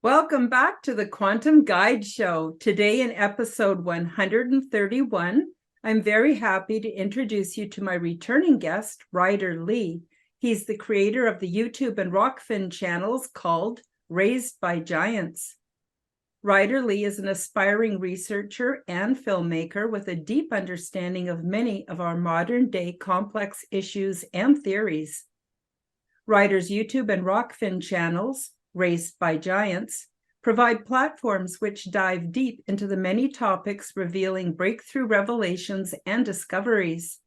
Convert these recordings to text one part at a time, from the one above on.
Welcome back to the Quantum Guide Show. Today in episode 131, I'm very happy to introduce you to my returning guest, Ryder Lee. He's the creator of the YouTube and Rockfin channels called Raised by Giants. Ryder Lee is an aspiring researcher and filmmaker with a deep understanding of many of our modern-day complex issues and theories. Ryder's YouTube and Rockfin channels, Raised by Giants, provide platforms which dive deep into the many topics revealing breakthrough revelations and discoveries.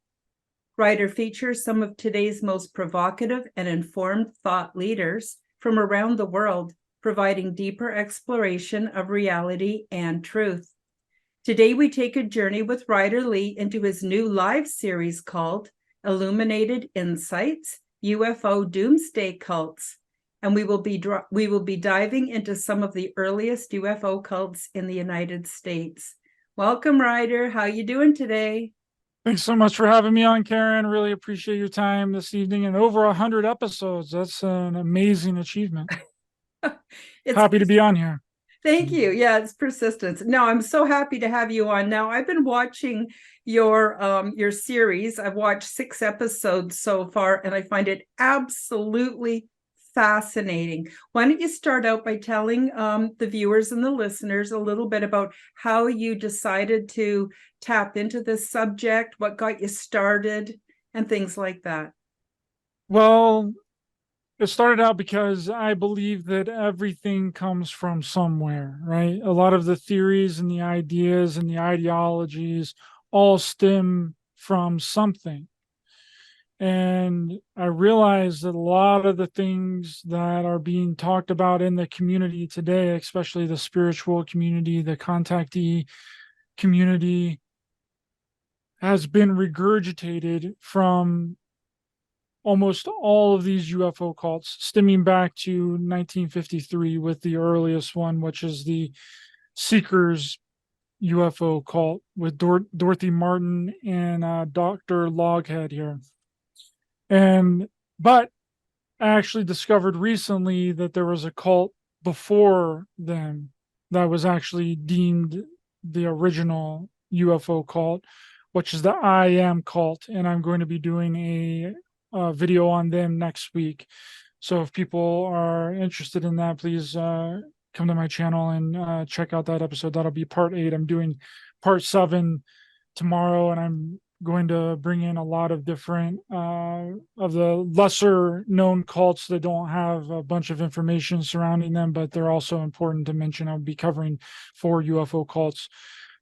Ryder features some of today's most provocative and informed thought leaders from around the world, providing deeper exploration of reality and truth. Today, we take a journey with Ryder Lee into his new live series called Illuminated Insights, UFO Doomsday Cults, and we will be diving into some of the earliest UFO cults in the United States. Welcome, Ryder. How you doing today? Thanks so much for having me on, Karen. Really appreciate your time this evening, and over 100 episodes. That's an amazing achievement. Happy to be on here. Thank you. Yeah, it's persistence. No, I'm so happy to have you on. Now, I've been watching your series. I've watched 6 episodes so far, and I find it absolutely fascinating. Why don't you start out by telling the viewers and the listeners a little bit about how you decided to tap into this subject, what got you started, and things like that? Well, it started out because I believe that everything comes from somewhere, right? A lot of the theories and the ideas and the ideologies all stem from something. And I realized that a lot of the things that are being talked about in the community today, especially the spiritual community, the contactee community, has been regurgitated from almost all of these UFO cults, stemming back to 1953 with the earliest one, which is the Seekers UFO cult with Dorothy Martin and Dr. Loghead here. But I actually discovered recently that there was a cult before them that was actually deemed the original UFO cult, which is the I Am cult. And I'm going to be doing a video on them next week. So if people are interested in that, please come to my channel and check out that episode. That'll be part 8. I'm doing part 7 tomorrow, and I'm going to bring in a lot of different of the lesser known cults that don't have a bunch of information surrounding them, but they're also important to mention. I'll be covering 4 UFO cults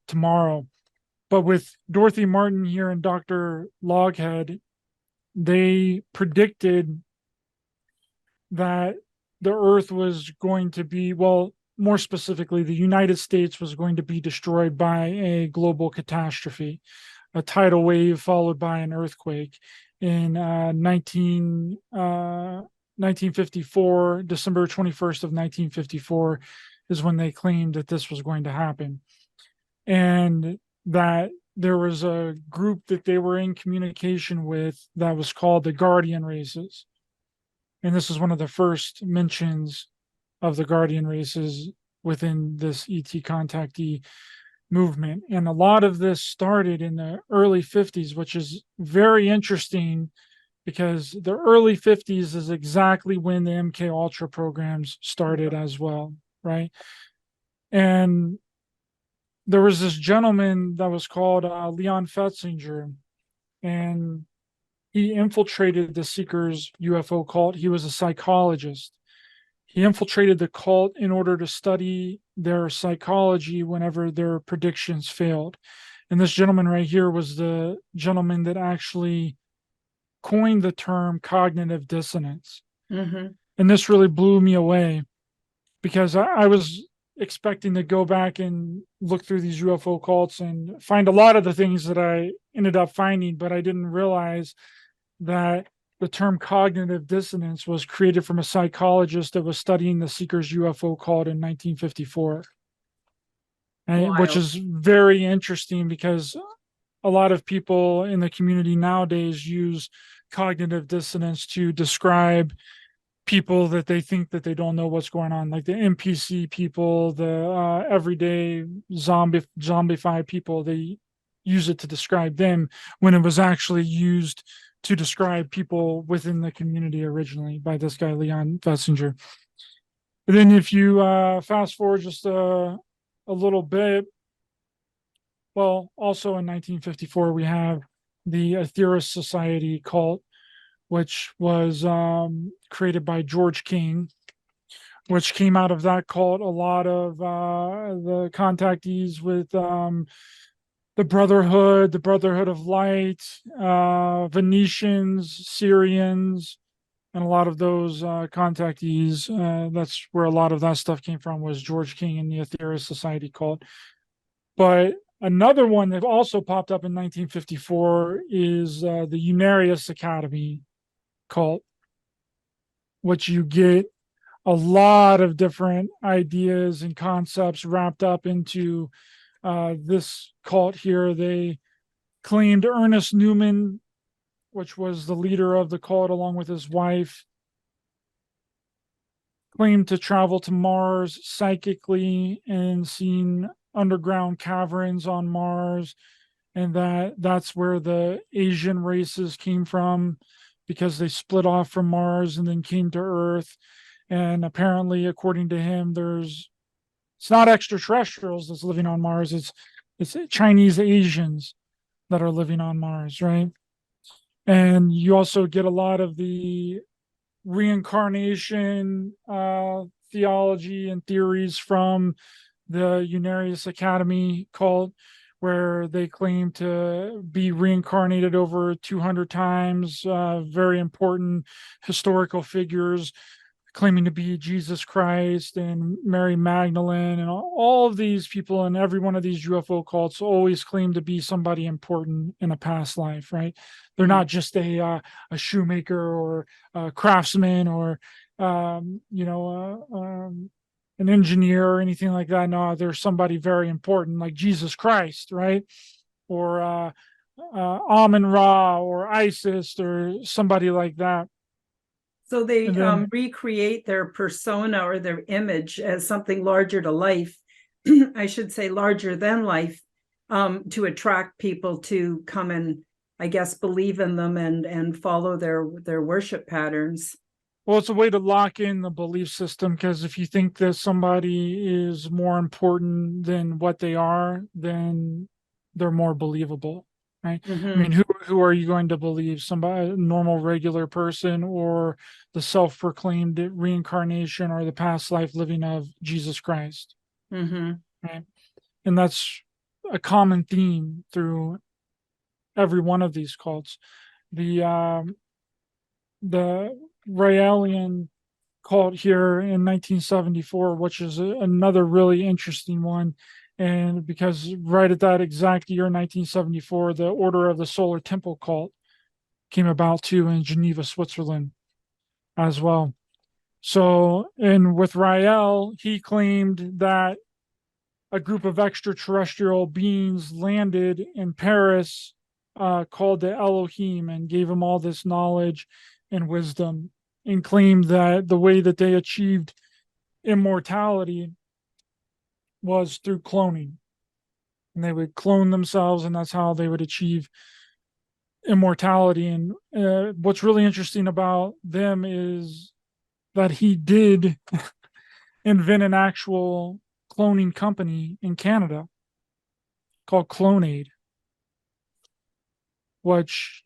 tomorrow. But with Dorothy Martin here and Dr. Loghead, they predicted that the Earth was going to be, well, more specifically, the United States was going to be destroyed by a global catastrophe, a tidal wave followed by an earthquake in 1954. December 21st of 1954 is when they claimed that this was going to happen. And that there was a group that they were in communication with that was called the Guardian Races. And this is one of the first mentions of the Guardian Races within this ET contactee movement. And a lot of this started in the early 50s, which is very interesting because the early 50s is exactly when the MK Ultra programs started as well, right? And there was this gentleman that was called Leon Fetzinger, and he infiltrated the Seekers UFO cult. He was a psychologist. He infiltrated the cult in order to study their psychology whenever their predictions failed. And this gentleman right here was the gentleman that actually coined the term cognitive dissonance. Mm-hmm. And this really blew me away because I was expecting to go back and look through these UFO cults and find a lot of the things that I ended up finding, but I didn't realize that the term cognitive dissonance was created from a psychologist that was studying the Seekers UFO cult in 1954, which is very interesting because a lot of people in the community nowadays use cognitive dissonance to describe people that they think that they don't know what's going on, like the NPC people, the everyday zombify people. They use it to describe them when it was actually used to describe people within the community originally by this guy Leon Fessinger. And then if you fast forward just a little bit, well, also in 1954 we have the Atheist Society cult, which was created by George King, which came out of that cult. A lot of the contactees with the Brotherhood of Light, Venetians, Syrians, and a lot of those contactees. That's where a lot of that stuff came from, was George King and the Atheist Society cult. But another one that also popped up in 1954 is the Unarius Academy cult, which you get a lot of different ideas and concepts wrapped up into this cult here. They claimed Ernest Newman, which was the leader of the cult, along with his wife, claimed to travel to Mars psychically and seen underground caverns on Mars, and that's where the Asian races came from, because they split off from Mars and then came to Earth. And apparently, according to him, it's not extraterrestrials that's living on Mars, it's Chinese Asians that are living on Mars, right? And you also get a lot of the reincarnation theology and theories from the Unarius Academy cult, where they claim to be reincarnated over 200 times, very important historical figures claiming to be Jesus Christ and Mary Magdalene, and all of these people in every one of these UFO cults always claim to be somebody important in a past life, right? They're not just a shoemaker or a craftsman or an engineer or anything like that. No, they're somebody very important, like Jesus Christ, right? Or Amun Ra or Isis or somebody like that. So they then, recreate their persona or their image as something larger to life, I should say larger than life, to attract people to come and, I guess, believe in them and follow their worship patterns. well, it's a way to lock in the belief system, because if you think that somebody is more important than what they are, then they're more believable, right? I mean, who are you going to believe? Somebody, a normal, regular person, or the self-proclaimed reincarnation or the past life living of Jesus Christ, right? And that's a common theme through every one of these cults. The Raelian cult here in 1974, which is another really interesting one. And because right at that exact year, 1974, the Order of the Solar Temple cult came about too in Geneva, Switzerland as well. So, and with Rael, he claimed that a group of extraterrestrial beings landed in Paris, called the Elohim, and gave him all this knowledge and wisdom, and claimed that the way that they achieved immortality was through cloning. And they would clone themselves, and that's how they would achieve immortality. And what's really interesting about them is that he did invent an actual cloning company in Canada called Clonaid, which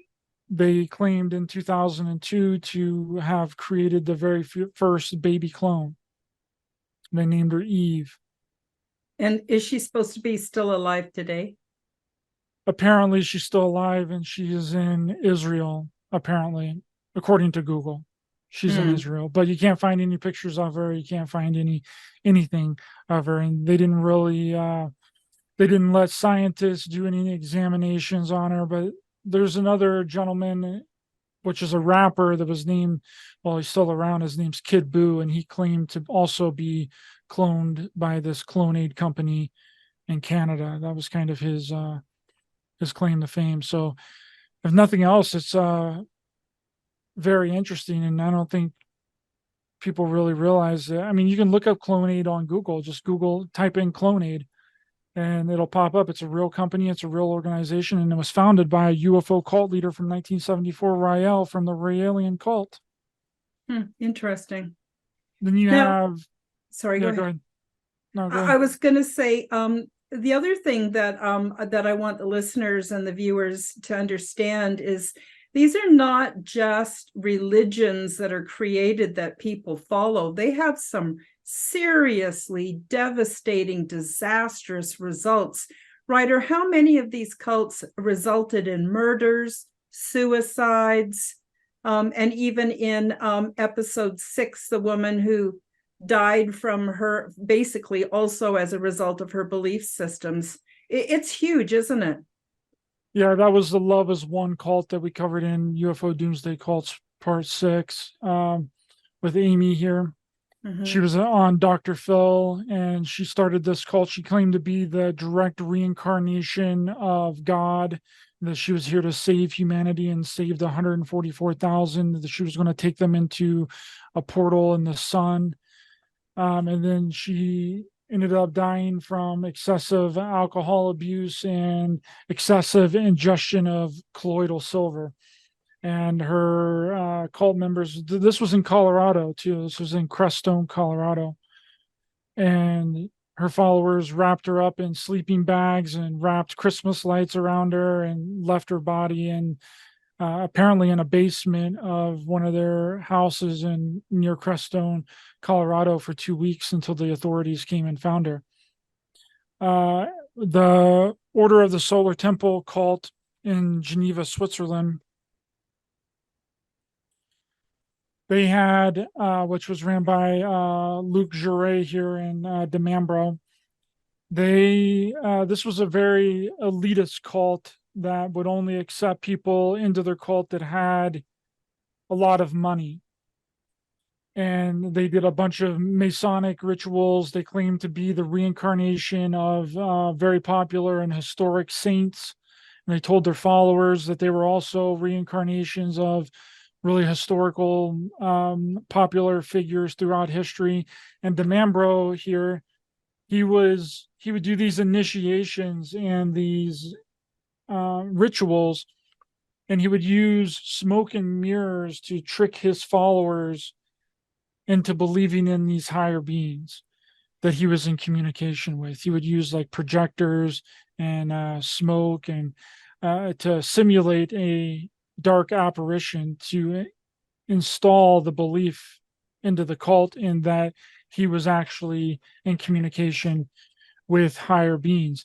they claimed in 2002 to have created the very first baby clone. They named her Eve. And is she supposed to be still alive today? Apparently, she's still alive, and she is in Israel, apparently, according to Google. She's in Israel, but you can't find any pictures of her. You can't find anything of her. And they didn't really, they didn't let scientists do any examinations on her. But there's another gentleman, which is a rapper, that was named, well, he's still around. His name's Kid Buu, and he claimed to also be cloned by this Clonaid company in Canada. That was kind of his claim to fame. So, if nothing else, it's very interesting, and I don't think people really realize that. I mean, you can look up Clonade on Google, just Google, type in Clonade, and it'll pop up. It's a real company, it's a real organization, and it was founded by a UFO cult leader from 1974, Rael, from the Raelian cult. Interesting. Then you Now, have, sorry, yeah, go go ahead. ahead. No, go I ahead. was going to say, the other thing that I want the listeners and the viewers to understand is these are not just religions that are created that people follow. They have some seriously devastating, disastrous results. Ryder, how many of these cults resulted in murders, suicides, and even in episode 6, the woman who died from her, basically also as a result of her belief systems. It's huge, isn't it? Yeah, that was the Love is One cult that we covered in UFO Doomsday Cults Part 6, with Amy here. She was on Dr. Phil, and she started this cult. She claimed to be the direct reincarnation of God, that she was here to save humanity and saved 144,000, that she was going to take them into a portal in the sun. And then she ended up dying from excessive alcohol abuse and excessive ingestion of colloidal silver. And her cult members, this was in Colorado too. This was in Crestone, Colorado. And her followers wrapped her up in sleeping bags and wrapped Christmas lights around her and left her body in apparently in a basement of one of their houses in near Crestone, Colorado, for 2 weeks until the authorities came and found her. The Order of the Solar Temple cult in Geneva, Switzerland, they had, which was ran by Luc Jouret here in Demambro. This was a very elitist cult that would only accept people into their cult that had a lot of money. And they did a bunch of Masonic rituals. They claimed to be the reincarnation of very popular and historic saints. And they told their followers that they were also reincarnations of really historical, popular figures throughout history. And Demambro here, he would do these initiations and these rituals, and he would use smoke and mirrors to trick his followers into believing in these higher beings that he was in communication with. He would use like projectors and smoke and to simulate a dark apparition to install the belief into the cult in that he was actually in communication with higher beings.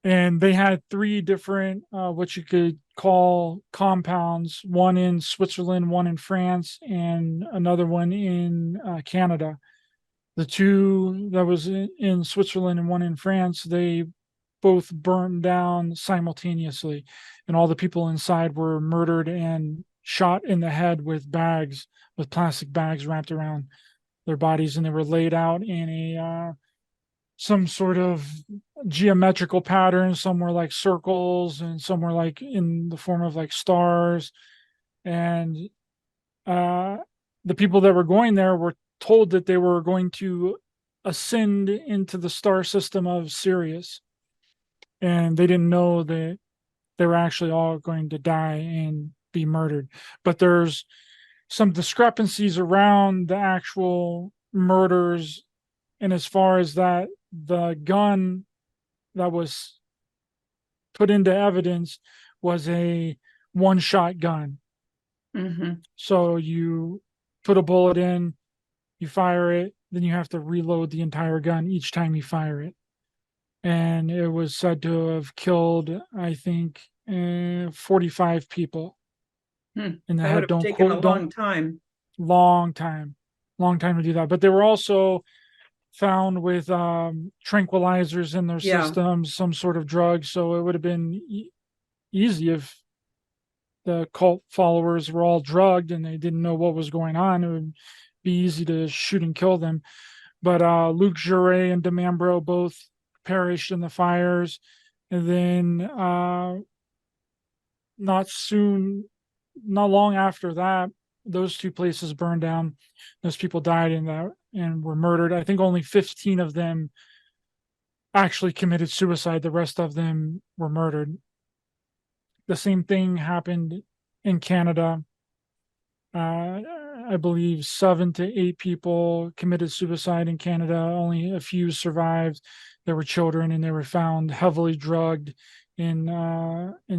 And they had 3 different, what you could call compounds, one in Switzerland, one in France, and another one in Canada. The 2 that was in Switzerland and one in France, they both burned down simultaneously, and all the people inside were murdered and shot in the head with plastic bags wrapped around their bodies, and they were laid out in a some sort of geometrical pattern. Some were like circles, and some were like in the form of like stars. And the people that were going there were told that they were going to ascend into the star system of Sirius, and they didn't know that they were actually all going to die and be murdered. But there's some discrepancies around the actual murders, and as far as that, the gun that was put into evidence was a one-shot gun. So you put a bullet in, you fire it, then you have to reload the entire gun each time you fire it. And it was said to have killed, I think, 45 people in the That head. would have Don't taken a quote, long don't, time. long time to do that. But they were also found with tranquilizers in their systems, some sort of drug. So it would have been easy if the cult followers were all drugged and they didn't know what was going on. It would be easy to shoot and kill them. But Luc Jouret and Demambro both perished in the fires. And then not long after that, those two places burned down. Those people died in that and were murdered. I think only 15 of them actually committed suicide. The rest of them were murdered. The same thing happened in Canada. I believe 7 to 8 people committed suicide in Canada. Only a few survived. They were children, and they were found heavily drugged in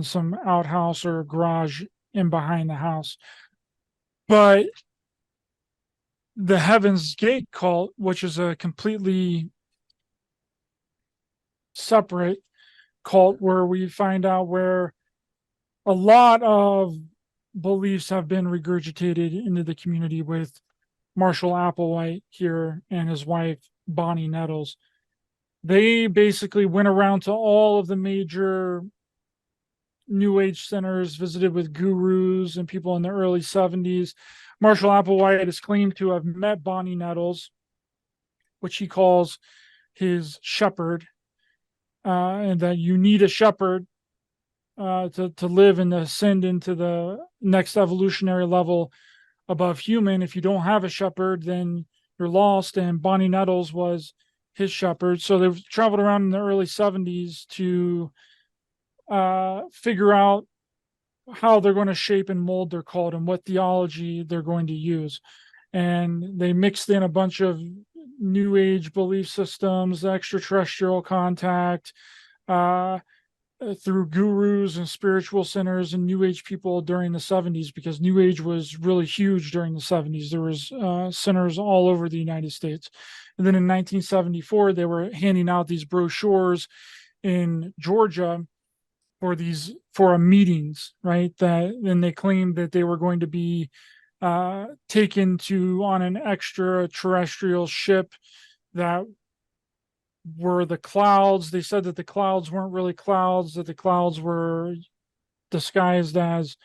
some outhouse or garage in behind the house. But the Heaven's Gate cult, which is a completely separate cult, where we find out where a lot of beliefs have been regurgitated into the community, with Marshall Applewhite here and his wife Bonnie Nettles. They basically went around to all of the major New Age centers, visited with gurus and people in the early 70s. Marshall Applewhite is claimed to have met Bonnie Nettles, which he calls his shepherd, and that you need a shepherd to live and ascend into the next evolutionary level above human. If you don't have a shepherd, then you're lost. And Bonnie Nettles was his shepherd. So they traveled around in the early 70s to figure out how they're going to shape and mold their cult and what theology they're going to use. And they mixed in a bunch of New Age belief systems, extraterrestrial contact, through gurus and spiritual centers and New Age people during the 70s, because New Age was really huge during the 70s. There was centers all over the United States. And then in 1974, they were handing out these brochures in Georgia for meetings, right? And they claimed that they were going to be taken on an extraterrestrial ship that were the clouds. They said that the clouds weren't really clouds, that the clouds were disguised as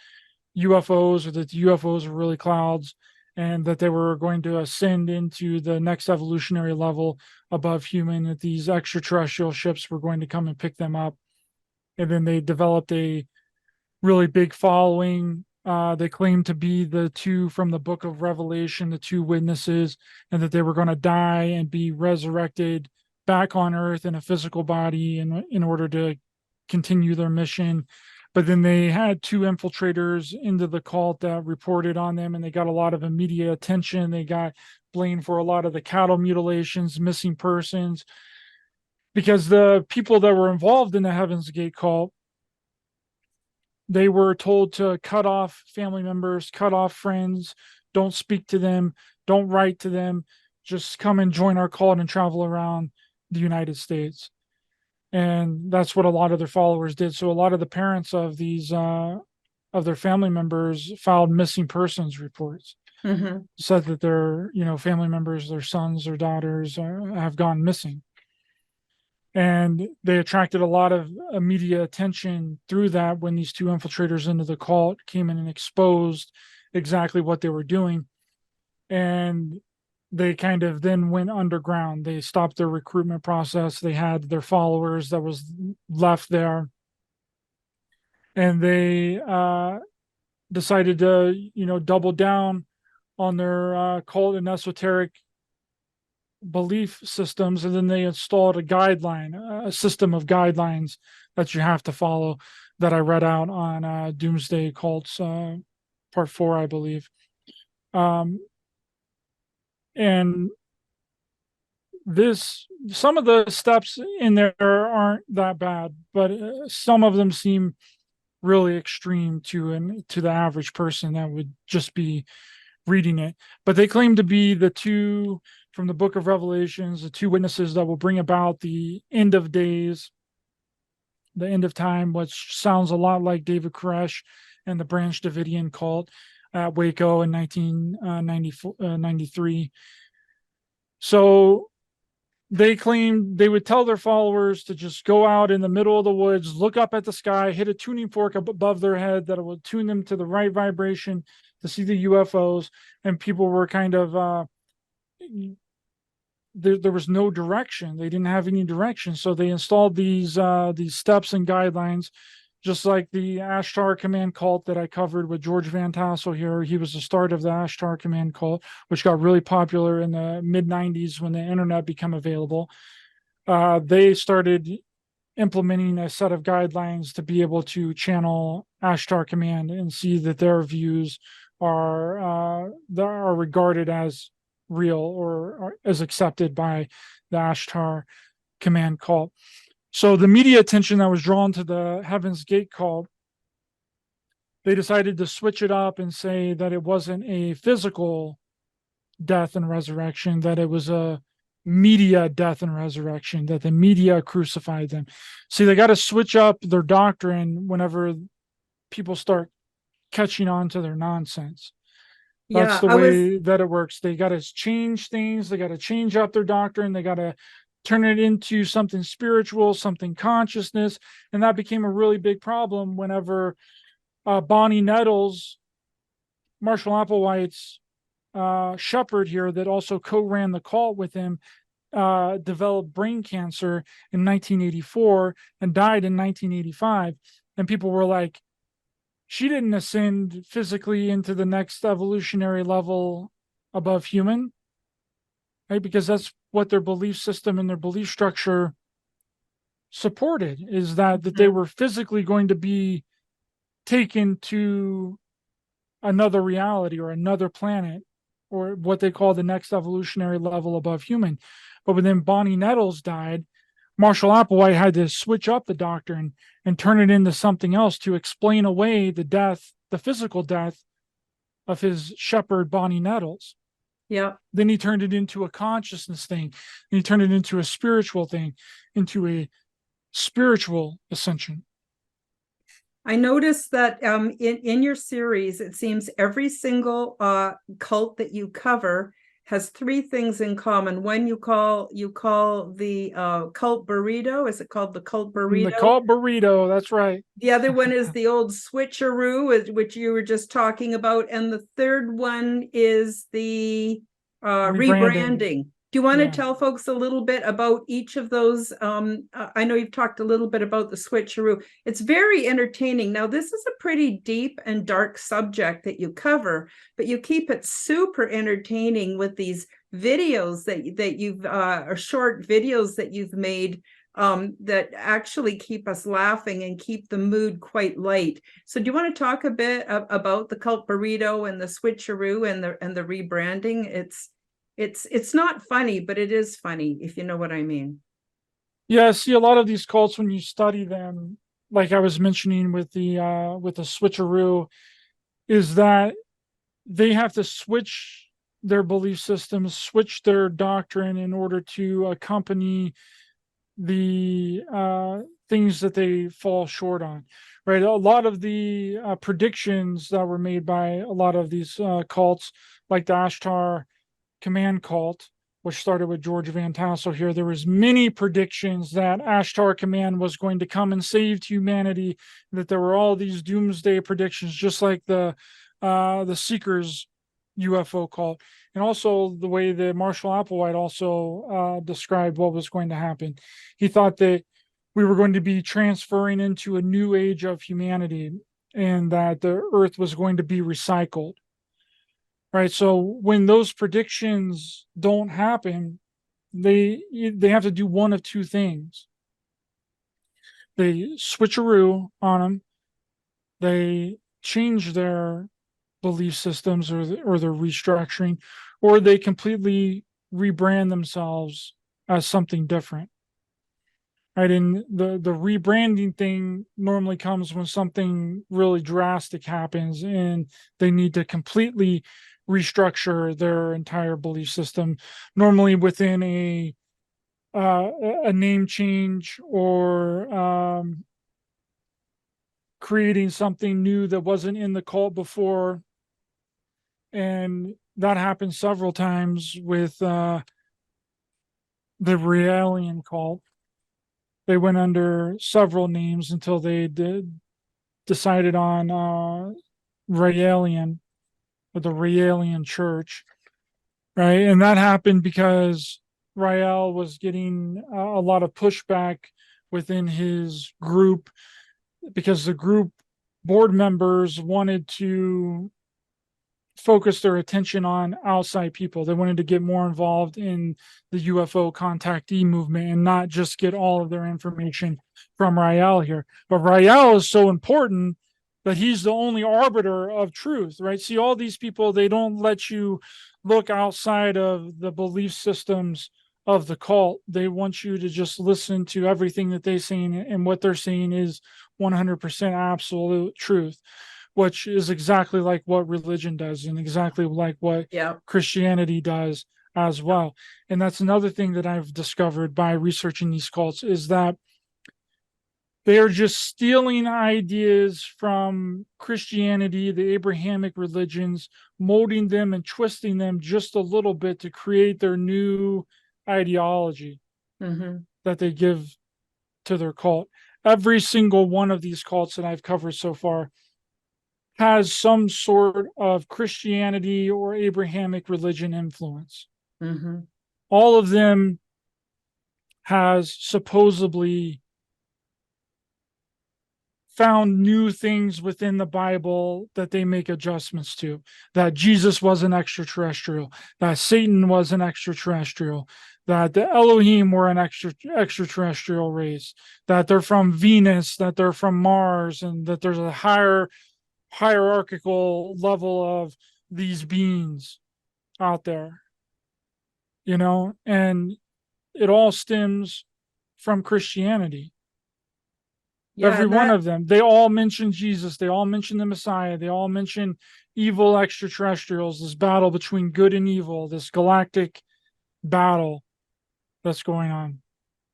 UFOs, or that the UFOs were really clouds, and that they were going to ascend into the next evolutionary level above human, that these extraterrestrial ships were going to come and pick them up. And then they developed a really big following. They claimed to be the two from the book of Revelation, the two witnesses, and that they were going to die and be resurrected back on Earth in a physical body in order to continue their mission. But then they had 2 infiltrators into the cult that reported on them, and they got a lot of immediate attention. They got blamed for a lot of the cattle mutilations, missing persons, because the people that were involved in the Heaven's Gate cult, they were told to cut off family members, cut off friends, don't speak to them, don't write to them, just come and join our cult and travel around the United States. And that's what a lot of their followers did. So a lot of the parents of these of their family members filed missing persons reports. Mm-hmm. Said that their family members, their sons or daughters have gone missing. And they attracted a lot of media attention through that when these 2 infiltrators into the cult came in and exposed exactly what they were doing. And they kind of then went underground. They stopped their recruitment process. They had their followers that was left there. And they decided to, double down on their cult and esoteric belief systems. And then they installed a system of guidelines that you have to follow, that I read out on Doomsday Cults, part 4, I believe. And some of the steps in there aren't that bad, but some of them seem really extreme to the average person that would just be reading it. But they claim to be the 2 from the book of Revelations, the 2 witnesses that will bring about the end of days, the end of time, which sounds a lot like David Koresh and the Branch Davidian cult at Waco in 1993. So they claimed they would tell their followers to just go out in the middle of the woods, look up at the sky, hit a tuning fork up above their head that it would tune them to the right vibration to see the UFOs. And people were kind of there was no direction. They didn't have any direction. So they installed these steps and guidelines just like the Ashtar Command cult that I covered with George Van Tassel here. He was the start of the Ashtar Command cult, which got really popular in the mid 90s when the internet became available. They started implementing a set of guidelines to be able to channel Ashtar Command and see that their views are regarded as real or as accepted by the Ashtar Command cult. So the media attention that was drawn to the Heaven's Gate cult, they decided to switch it up and say that it wasn't a physical death and resurrection, that it was a media death and resurrection, that the media crucified them. See, they got to switch up their doctrine whenever people start catching on to their nonsense. That's Yeah, the way that it works. They got to change things. They got to change up their doctrine. They got to turn it into something spiritual, something consciousness. And that became a really big problem whenever Bonnie Nettles, Marshall Applewhite's shepherd here that also co-ran the cult with him, developed brain cancer in 1984 and died in 1985. And people were like, she didn't ascend physically into the next evolutionary level above human, right? Because that's what their belief system and their belief structure supported, is that they were physically going to be taken to another reality or another planet, or what they call the next evolutionary level above human. But when then Bonnie Nettles died, Marshall Applewhite had to switch up the doctrine and turn it into something else to explain away the death, the physical death of his shepherd, Bonnie Nettles. Yeah. Then he turned it into a consciousness thing. And he turned it into a spiritual thing, into a spiritual ascension. I noticed that in your series, it seems every single cult that you cover has three things in common. One you call the cult burrito. Is it called the cult burrito? The cult burrito, that's right. The other one is the old switcheroo, which you were just talking about, and the third one is the rebranding. Do you want to tell folks a little bit about each of those? I know you've talked a little bit about the switcheroo. It's very entertaining. Now, this is a pretty deep and dark subject that you cover, but you keep it super entertaining with these videos that you've or short videos that you've made that actually keep us laughing and keep the mood quite light. So do you want to talk a bit about the cult burrito and the switcheroo and the rebranding? It's not funny, but it is funny, if you know what I mean. Yeah, see, a lot of these cults, when you study them, like I was mentioning with the switcheroo, is that they have to switch their belief systems, switch their doctrine in order to accompany the things that they fall short on, right? A lot of the predictions that were made by a lot of these cults, like the Ashtar Command cult, which started with George Van Tassel here, there was many predictions that Ashtar Command was going to come and save humanity, that there were all these doomsday predictions, just like the Seekers UFO cult, and also the way that Marshall Applewhite also described what was going to happen. He thought that we were going to be transferring into a new age of humanity, and that the earth was going to be recycled. Right. So when those predictions don't happen, they have to do one of two things. They switcheroo on them. They change their belief systems or their restructuring, or they completely rebrand themselves as something different. Right. And the rebranding thing normally comes when something really drastic happens and they need to completely restructure their entire belief system, normally within a name change or creating something new that wasn't in the cult before. And that happened several times with the Raelian cult. They went under several names until they decided on Raelian, or the Raelian Church, right? And that happened because Rael was getting a lot of pushback within his group because the group board members wanted to focus their attention on outside people. They wanted to get more involved in the UFO contactee movement and not just get all of their information from Rael here. But Rael is so important that he's the only arbiter of truth, right? See, all these people, they don't let you look outside of the belief systems of the cult. They want you to just listen to everything that they're saying, and what they're saying is 100% absolute truth, which is exactly like what religion does and exactly like what Christianity does as well. And that's another thing that I've discovered by researching these cults, is that they are just stealing ideas from Christianity, the Abrahamic religions, molding them and twisting them just a little bit to create their new ideology that they give to their cult. Every single one of these cults that I've covered so far has some sort of Christianity or Abrahamic religion influence. All of them has supposedly found new things within the Bible that they make adjustments to. That Jesus was an extraterrestrial, that Satan was an extraterrestrial, that the Elohim were an extraterrestrial race, that they're from Venus, that they're from Mars, and that there's a hierarchical level of these beings out there, and it all stems from Christianity. Every one of them, they all mention Jesus, they all mention the Messiah, they all mention evil extraterrestrials, this battle between good and evil, this galactic battle that's going on.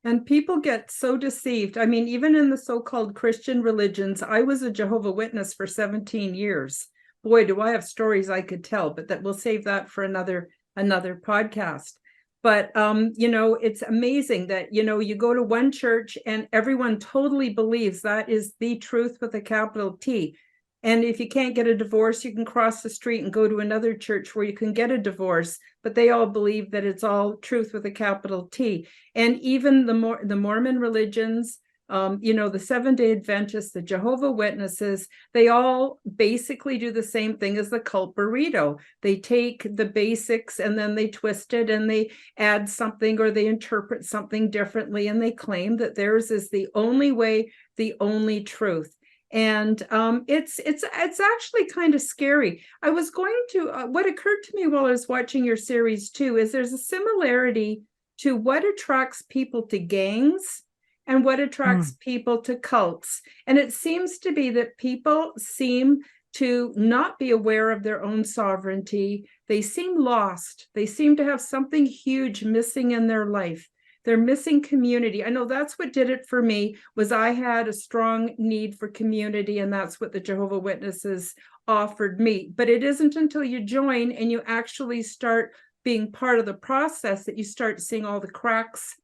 And people get so deceived. I mean, even in the so-called Christian religions, I was a Jehovah's Witness for 17 years. Boy, do I have stories I could tell, but that we'll save that for another podcast. But, it's amazing that, you go to one church and everyone totally believes that is the truth with a capital T. And if you can't get a divorce, you can cross the street and go to another church where you can get a divorce, but they all believe that it's all truth with a capital T. And even the Mormon religions, the Seventh-day Adventists, the Jehovah's Witnesses, they all basically do the same thing as the cult burrito. They take the basics and then they twist it and they add something, or they interpret something differently, and they claim that theirs is the only way, the only truth. And it's actually kind of scary. I was going to what occurred to me while I was watching your series too is there's a similarity to what attracts people to gangs and what attracts people to cults. And it seems to be that people seem to not be aware of their own sovereignty. They seem lost. They seem to have something huge missing in their life. They're missing community. I know that's what did it for me, was I had a strong need for community, and that's what the Jehovah's Witnesses offered me. But it isn't until you join and you actually start being part of the process that you start seeing all the cracks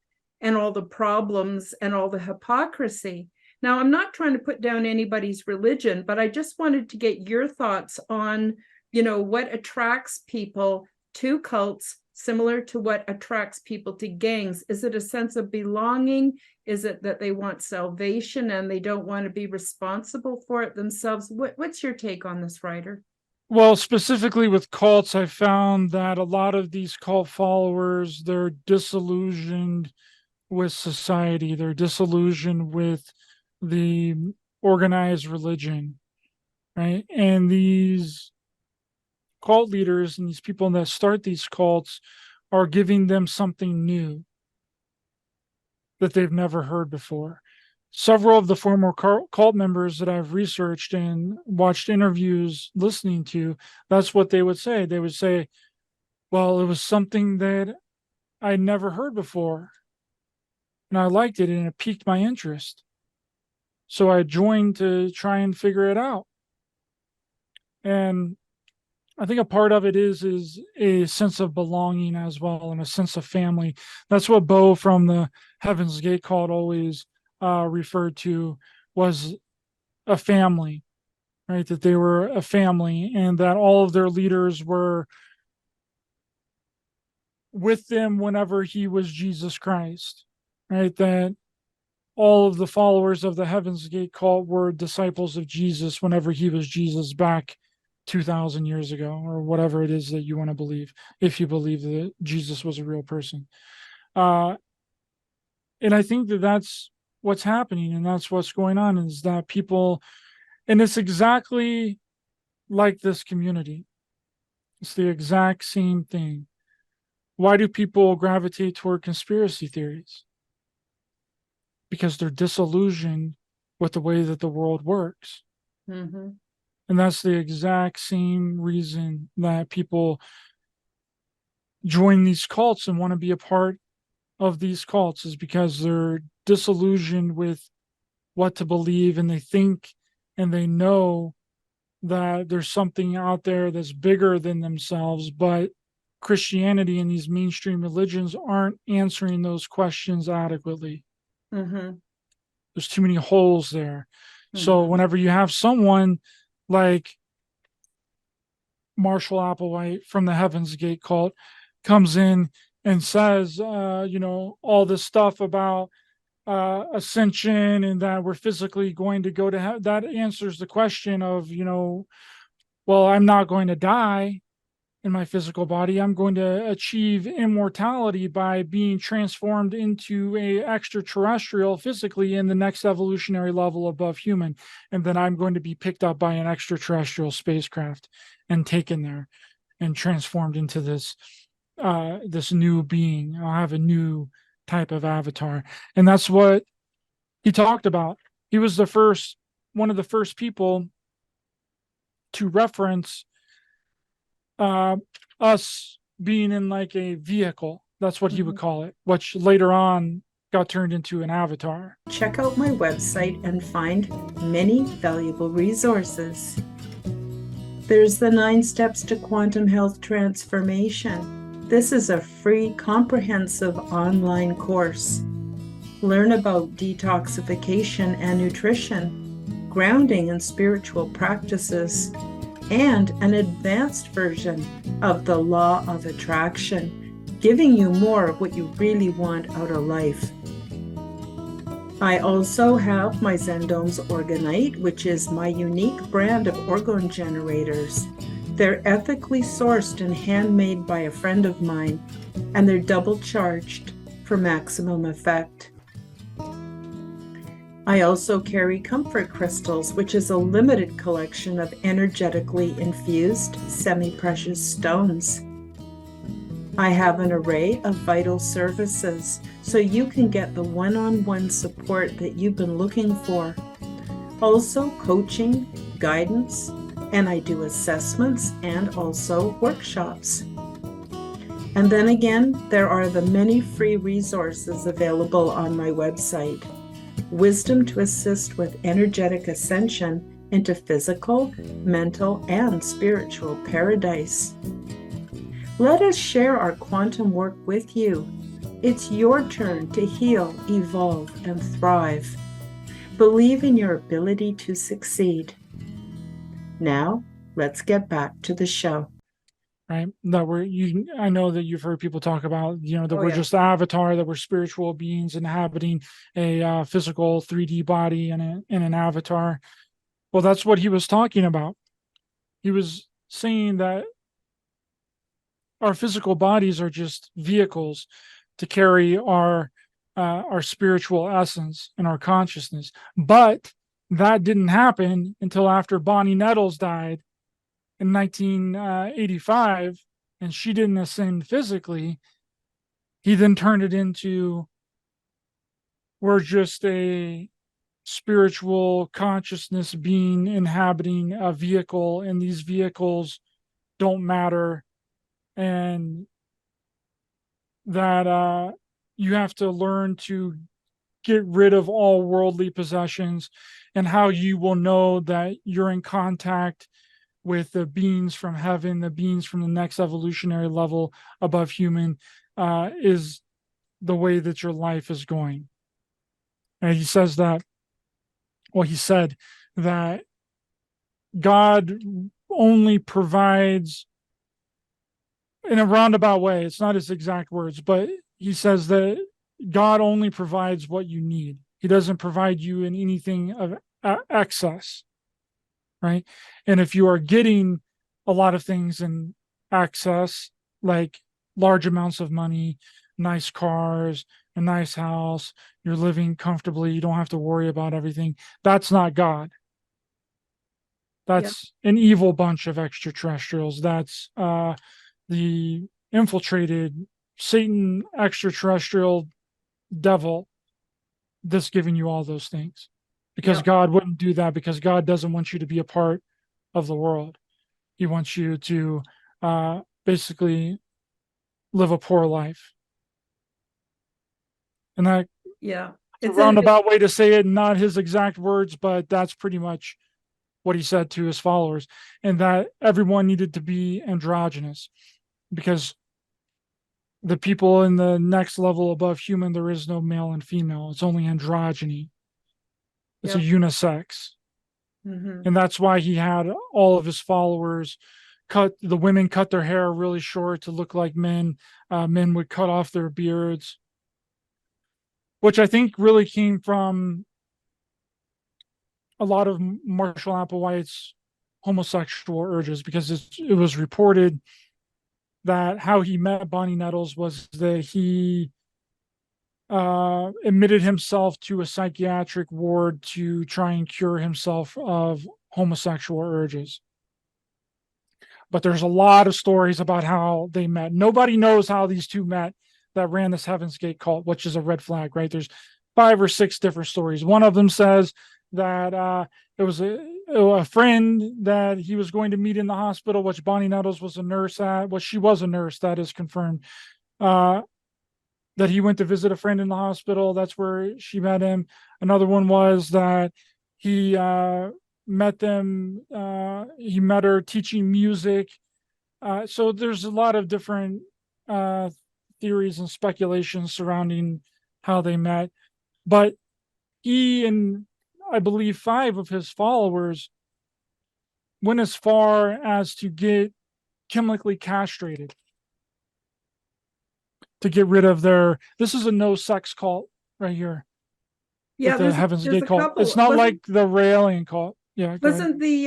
and all the problems and all the hypocrisy. Now, I'm not trying to put down anybody's religion, but I just wanted to get your thoughts on, what attracts people to cults, similar to what attracts people to gangs. Is it a sense of belonging? Is it that they want salvation and they don't want to be responsible for it themselves? What's your take on this, Ryder? Well, specifically with cults, I found that a lot of these cult followers, they're disillusioned with society. They're disillusioned with the organized religion, right? And these cult leaders and these people that start these cults are giving them something new that they've never heard before. Several of the former cult members that I've researched and watched interviews listening to, that's what they would say. They would say, well, it was something that I'd never heard before, and I liked it, and it piqued my interest. So I joined to try and figure it out. And I think a part of it is a sense of belonging as well, and a sense of family. That's what Bo from the Heaven's Gate cult always referred to, was a family, right? That they were a family, and that all of their leaders were with them whenever he was Jesus Christ, right? That all of the followers of the Heaven's Gate cult were disciples of Jesus whenever he was Jesus back 2,000 years ago, or whatever it is that you want to believe, if you believe that Jesus was a real person. And I think that that's what's happening, and that's what's going on, is that people, and it's exactly like this community. It's the exact same thing. Why do people gravitate toward conspiracy theories? Because they're disillusioned with the way that the world works. Mm-hmm. And that's the exact same reason that people join these cults and want to be a part of these cults, is because they're disillusioned with what to believe, and they think and they know that there's something out there that's bigger than themselves. But Christianity and these mainstream religions aren't answering those questions adequately. Mm-hmm. There's too many holes there. So Mm-hmm. whenever you have someone like Marshall Applewhite from the Heaven's Gate cult comes in and says, all this stuff about ascension, and that we're physically going to go to heaven, that answers the question of, well, I'm not going to die in my physical body. I'm going to achieve immortality by being transformed into a extraterrestrial physically in the next evolutionary level above human. And then I'm going to be picked up by an extraterrestrial spacecraft and taken there and transformed into this new being. I'll have a new type of avatar. And that's what he talked about. He was one of the first people to reference us being in like a vehicle. That's what he would call it, which later on got turned into an avatar. Check out my website and find many valuable resources. There's the 9 Steps to Quantum Health Transformation. This is a free, comprehensive online course. Learn about detoxification and nutrition, grounding and spiritual practices, and an advanced version of the law of attraction, giving you more of what you really want out of life. I also have my Zendomes Orgonite, which is my unique brand of orgone generators. They're ethically sourced and handmade by a friend of mine, and they're double charged for maximum effect. I also carry Comfort Crystals, which is a limited collection of energetically infused semi-precious stones. I have an array of vital services, so you can get the one-on-one support that you've been looking for. Also coaching, guidance, and I do assessments and also workshops. And then again, there are the many free resources available on my website. Wisdom to assist with energetic ascension into physical, mental, and spiritual paradise. Let us share our quantum work with you. It's your turn to heal, evolve, and thrive. Believe in your ability to succeed. Now, let's get back to the show. Right? I know that you've heard people talk about, that we're just the avatar, that we're spiritual beings inhabiting a physical 3D body and an avatar. Well, that's what he was talking about. He was saying that our physical bodies are just vehicles to carry our spiritual essence and our consciousness. But that didn't happen until after Bonnie Nettles died in 1985, and she didn't ascend physically. He then turned it into, we're just a spiritual consciousness being inhabiting a vehicle, and these vehicles don't matter, and that you have to learn to get rid of all worldly possessions. And how you will know that you're in contact with the beings from heaven, the beings from the next evolutionary level above human, is the way that your life is going. And he says that, he said that God only provides, in a roundabout way, it's not his exact words, but he says that God only provides what you need. He doesn't provide you in anything of excess, right? And if you are getting a lot of things in excess, like large amounts of money, nice cars, a nice house, you're living comfortably, you don't have to worry about everything. That's not God. Yeah. That's an evil bunch of extraterrestrials. That's the infiltrated Satan extraterrestrial devil that's giving you all those things. Because Yeah. God wouldn't do that, because God doesn't want you to be a part of the world. He wants you to basically live a poor life. And that's Yeah. a It's in, roundabout way to say it, not his exact words, but that's pretty much what he said to his followers. And that everyone needed to be androgynous, because the people in the next level above human, there is no male and female. It's only androgyny. It's a yeah. unisex. Hmm. And that's why he had all of his followers the women cut their hair really short to look like men. Men would cut off their beards, which I think really came from a lot of Marshall Applewhite's homosexual urges, because it was reported that how he met Bonnie Nettles was that he admitted himself to a psychiatric ward to try and cure himself of homosexual urges. But there's a lot of stories about how they met. Nobody knows how these two met that ran this Heaven's Gate cult, which is a red flag, right? There's 5 or 6 different stories. One of them says that it was a friend that he was going to meet in the hospital, which Bonnie Nettles was a nurse at. Well, she was a nurse, that is confirmed. That he went to visit a friend in the hospital. That's where she met him. Another one was that he met them. He met her teaching music. So there's a lot of different uh, theories and speculations surrounding how they met. But he and I believe 5 of his followers went as far as to get chemically castrated to get rid of their. This is a no sex cult right here with Yeah. the Heaven's There's Gate a cult. It's couple. not like the Raelian cult. Yeah, go ahead. Wasn't the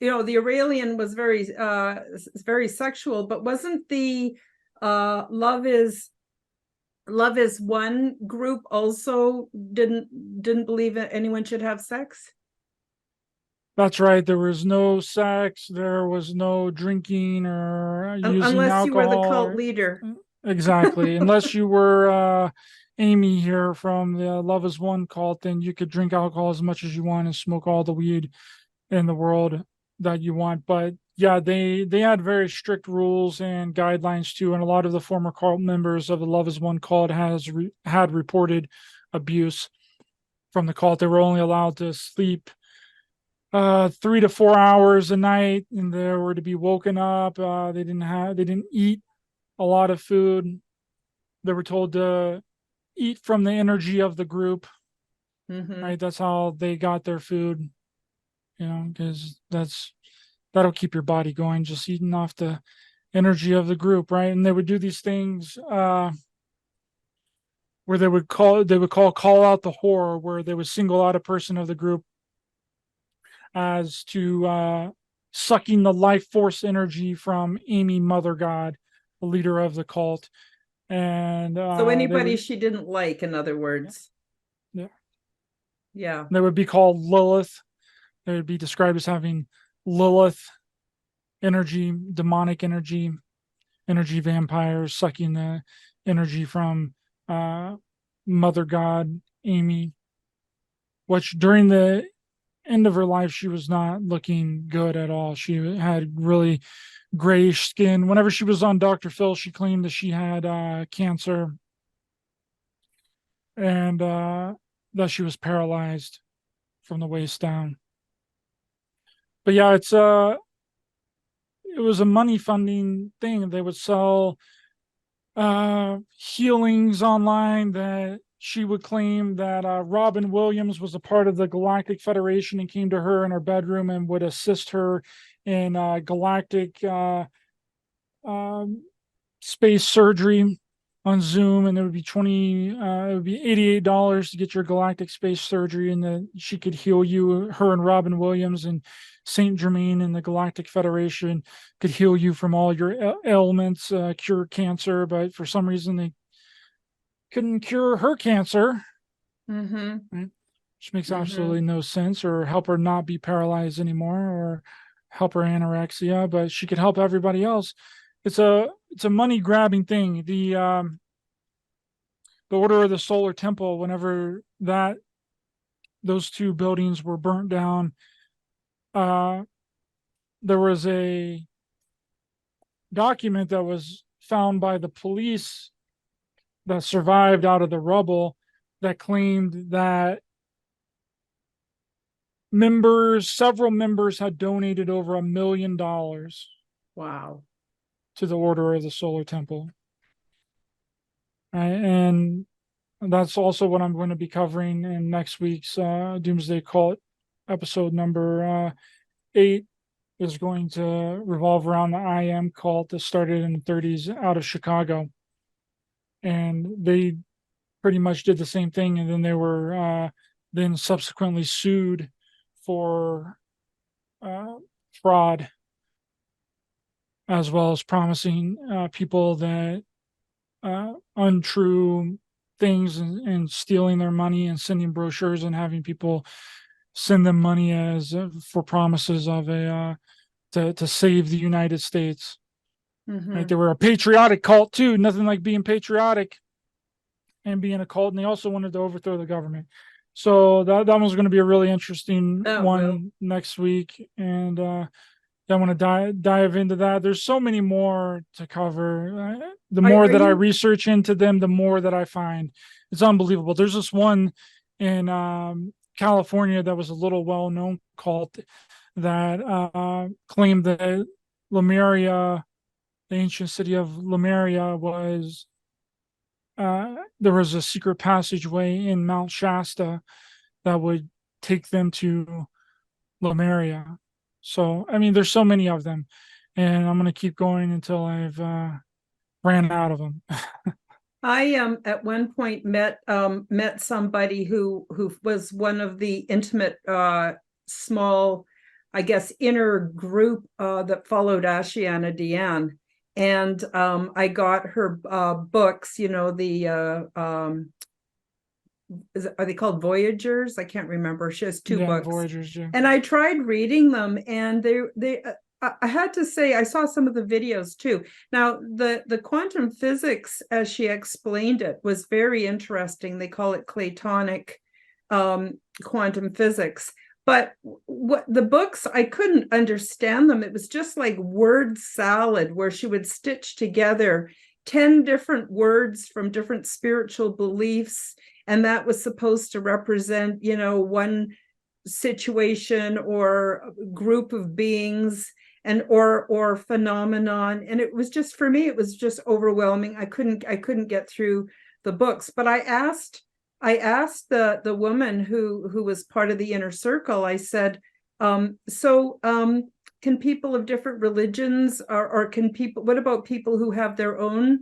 the Aurelian was very sexual, but wasn't the Love is One group also didn't believe that anyone should have sex? That's right. There was no sex. There was no drinking or using Unless you were the alcohol. cult leader. Exactly. Unless you were Amy here from the Love is One cult, then you could drink alcohol as much as you want and smoke all the weed in the world that you want. But yeah, they had very strict rules and guidelines too. And a lot of the former cult members of the Love is One cult had reported abuse from the cult. They were only allowed to sleep 3 to 4 hours a night, and they were to be woken up. They didn't eat a lot of food. They were told to eat from the energy of the group, Mm-hmm. right? That's how they got their food, because that'll keep your body going, just eating off the energy of the group, right? And they would do these things where call out the horror, where they would single out a person of the group as to sucking the life force energy from Amy Mother God, the leader of the cult. And So anybody she didn't like, in other yeah, words. yeah. Yeah. They would be called Lilith. They would be described as having Lilith energy, demonic energy, energy vampires, sucking the energy from Mother God, Amy, which during the end of her life, she was not looking good at all. She had really grayish skin. Whenever she was on Dr. Phil, she claimed that she had cancer and that she was paralyzed from the waist down. But yeah, it was a money funding thing. They would sell healings online that she would claim that Robin Williams was a part of the Galactic Federation and came to her in her bedroom and would assist her in galactic space surgery on Zoom, and it would be $88 to get your galactic space surgery, and then she could heal you. Her and Robin Williams and Saint Germain and the Galactic Federation could heal you from all your ailments, cure cancer, but for some reason they couldn't cure her cancer. Mm-hmm. Right? Which makes absolutely no sense, or help her not be paralyzed anymore, or help her anorexia, but she could help everybody else. It's a money grabbing thing. The Order of the Solar Temple, whenever those two buildings were burnt down, there was a document that was found by the police that survived out of the rubble that claimed that several members had donated over $1 million. Wow. To the Order of the Solar Temple. Right? And that's also what I'm going to be covering in next week's Doomsday Cult episode number 8 is going to revolve around the I Am cult that started in the 30s out of Chicago. And they pretty much did the same thing, and then they were then subsequently sued for fraud, as well as promising people that untrue things, and stealing their money and sending brochures and having people send them money as for promises of to save the United States. Right? They were a patriotic cult too. Nothing like being patriotic and being a cult, and they also wanted to overthrow the government. So that one's going to be a really interesting one next week, and I want to dive into that. There's so many more to cover. The more that I research into them, the more that I find. It's unbelievable. There's this one in California that was a little well-known cult that claimed that Lemuria, the ancient city of Lemuria, was there was a secret passageway in Mount Shasta that would take them to Lemuria. So, I mean, there's so many of them, and I'm going to keep going until I've ran out of them. I at one point met somebody who was one of the intimate small, I guess, inner group that followed Ashiana Deanne. And I got her books, you know, are they called Voyagers? I can't remember. She has two books. Voyagers, yeah. And I tried reading them, and I had to say, I saw some of the videos too. Now, the quantum physics, as she explained it, was very interesting. They call it Claytonic quantum physics. But what the books, I couldn't understand them. It was just like word salad, where she would stitch together 10 different words from different spiritual beliefs. And that was supposed to represent, you know, one situation or group of beings and or phenomenon. And it was just, for me, it was just overwhelming. I couldn't get through the books. But I asked the woman who was part of the inner circle, I said, can people of different religions, or can people, what about people who have their own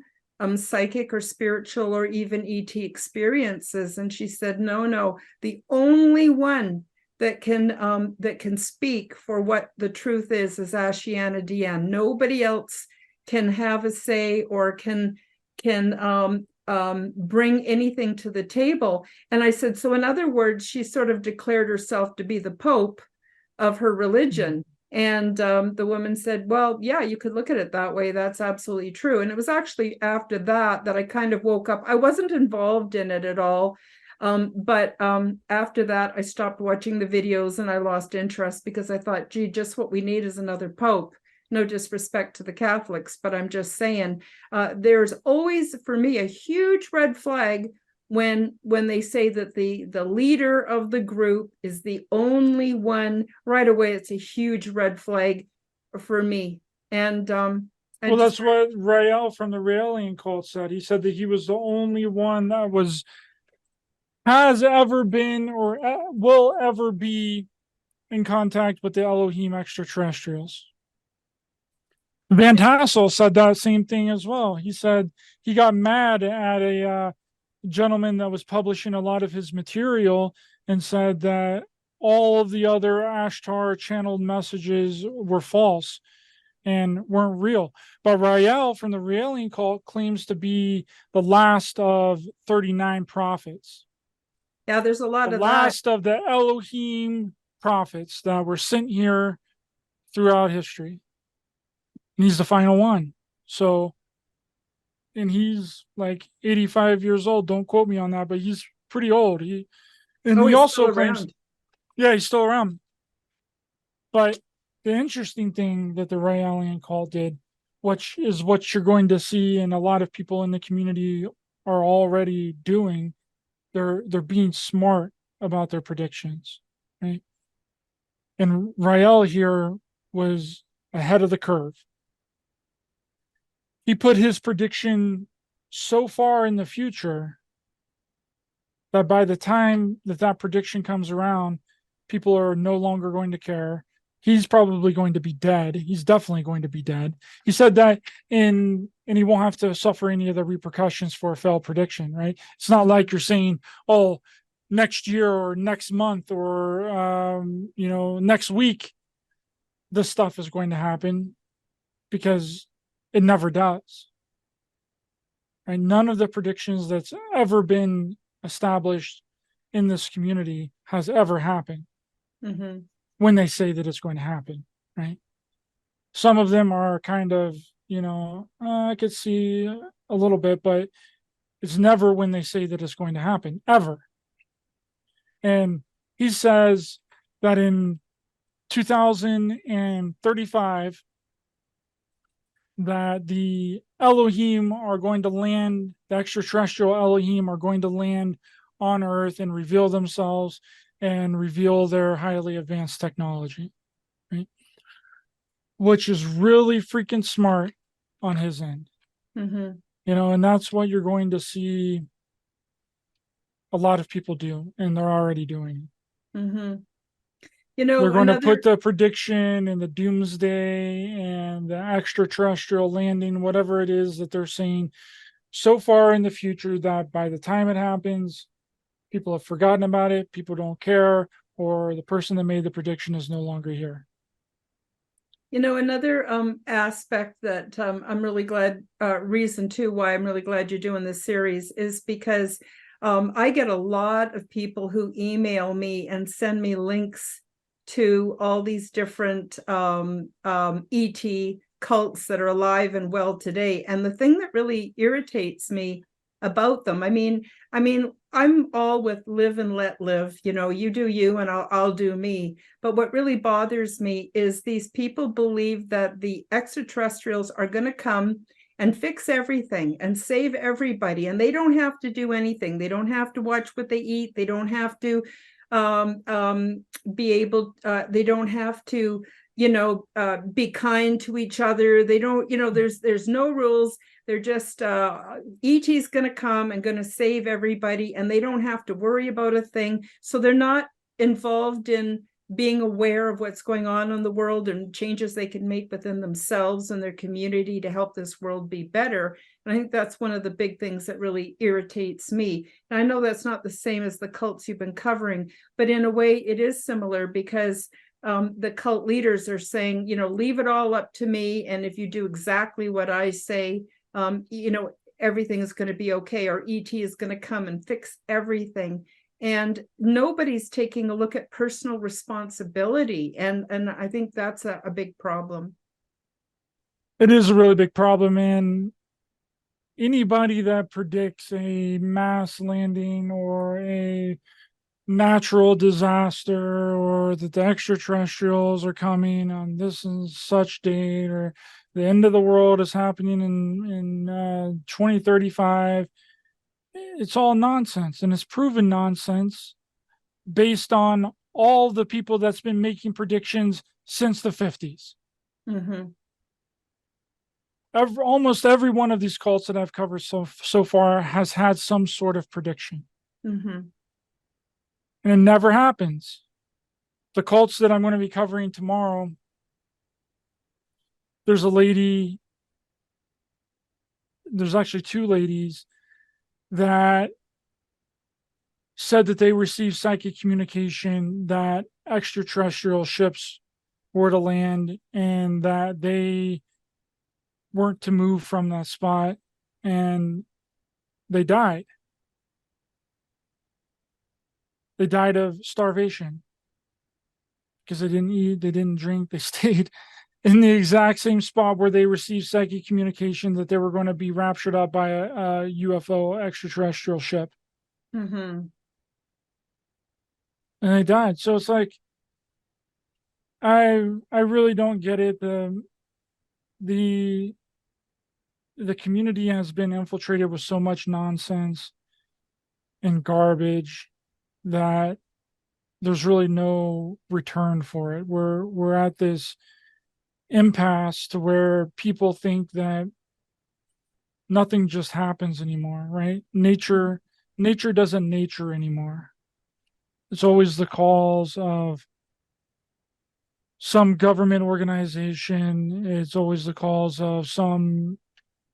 psychic or spiritual or even ET experiences? And she said, no, the only one that can speak for what the truth is Ashiana Deanne. Nobody else can have a say or can bring anything to the table. And I said, so in other words, she sort of declared herself to be the Pope of her religion. And the woman said, well, yeah, you could look at it that way. That's absolutely true. And it was actually after that I kind of woke up. I wasn't involved in it at all. But after that, I stopped watching the videos and I lost interest, because I thought, gee, just what we need is another Pope. No disrespect to the Catholics, but I'm just saying, there's always, for me, a huge red flag when they say that the leader of the group is the only one. Right away, it's a huge red flag for me. And well, that's what Rael from the Raelian cult said. He said that he was the only one that has ever been or will ever be in contact with the Elohim extraterrestrials. Van Tassel said that same thing as well. He said he got mad at a gentleman that was publishing a lot of his material and said that all of the other Ashtar channeled messages were false and weren't real. But Rael from the Raelian cult claims to be the last of 39 prophets, Yeah, there's a lot the of that. last of the Elohim prophets that were sent here throughout history. And he's the final one. So, and he's like 85 years old. Don't quote me on that, but he's pretty old. He Oh, he's also still claims, around. yeah, he's still around. But the interesting thing that the Raelian cult did, which is what you're going to see, and a lot of people in the community are already doing, they're being smart about their predictions, right? And Rael here was ahead of the curve. He put his prediction so far in the future that by the time that prediction comes around, people are no longer going to care. He's probably going to be dead. He's definitely going to be dead. He said that and he won't have to suffer any of the repercussions for a failed prediction, right? It's not like you're saying, oh, next year or next month or next week, this stuff is going to happen, because it never does. Right? None of the predictions that's ever been established in this community has ever happened when they say that it's going to happen, right? Some of them are kind of, I could see a little bit, but it's never when they say that it's going to happen, ever. And he says that in 2035, that the Elohim are going to land, the extraterrestrial Elohim are going to land on Earth and reveal themselves and reveal their highly advanced technology, right? Which is really freaking smart on his end. And that's what you're going to see a lot of people do, and they're already doing. They're going to put the prediction and the doomsday and the extraterrestrial landing, whatever it is that they're saying, so far in the future that by the time it happens, people have forgotten about it, people don't care, or the person that made the prediction is no longer here. Another aspect that I'm really glad, reason too why I'm really glad you're doing this series is because I get a lot of people who email me and send me links to all these different ET cults that are alive and well today. And the thing that really irritates me about them, I mean, I'm all with live and let live, you do you and I'll do me. But what really bothers me is these people believe that the extraterrestrials are going to come and fix everything and save everybody. And they don't have to do anything. They don't have to watch what they eat. They don't have to be able, they don't have to, be kind to each other. They don't, there's no rules. They're just ET's going to come and going to save everybody, and they don't have to worry about a thing. So they're not involved in being aware of what's going on in the world and changes they can make within themselves and their community to help this world be better. And I think that's one of the big things that really irritates me. And I know that's not the same as the cults you've been covering, but in a way it is similar, because the cult leaders are saying, leave it all up to me. And if you do exactly what I say, everything is going to be okay, or ET is going to come and fix everything. And nobody's taking a look at personal responsibility. And I think that's a big problem. It is a really big problem. And anybody that predicts a mass landing or a natural disaster, or that the extraterrestrials are coming on this and such date, or the end of the world is happening in 2035, it's all nonsense, and it's proven nonsense based on all the people that's been making predictions since the 50s. Almost every one of these cults that I've covered so far has had some sort of prediction. And it never happens. The cults that I'm going to be covering tomorrow, there's a lady, there's actually two ladies that said that they received psychic communication that extraterrestrial ships were to land and that they weren't to move from that spot, and they died. They died of starvation because they didn't eat, they didn't drink, they stayed in the exact same spot where they received psychic communication that they were going to be raptured up by a UFO extraterrestrial ship. Mm-hmm. And they died. So it's like, I really don't get it. The community has been infiltrated with so much nonsense and garbage that there's really no return for it. We're at this impasse to where people think that nothing just happens anymore, right? Nature doesn't nature anymore. It's always the calls of some government organization. It's always the calls of some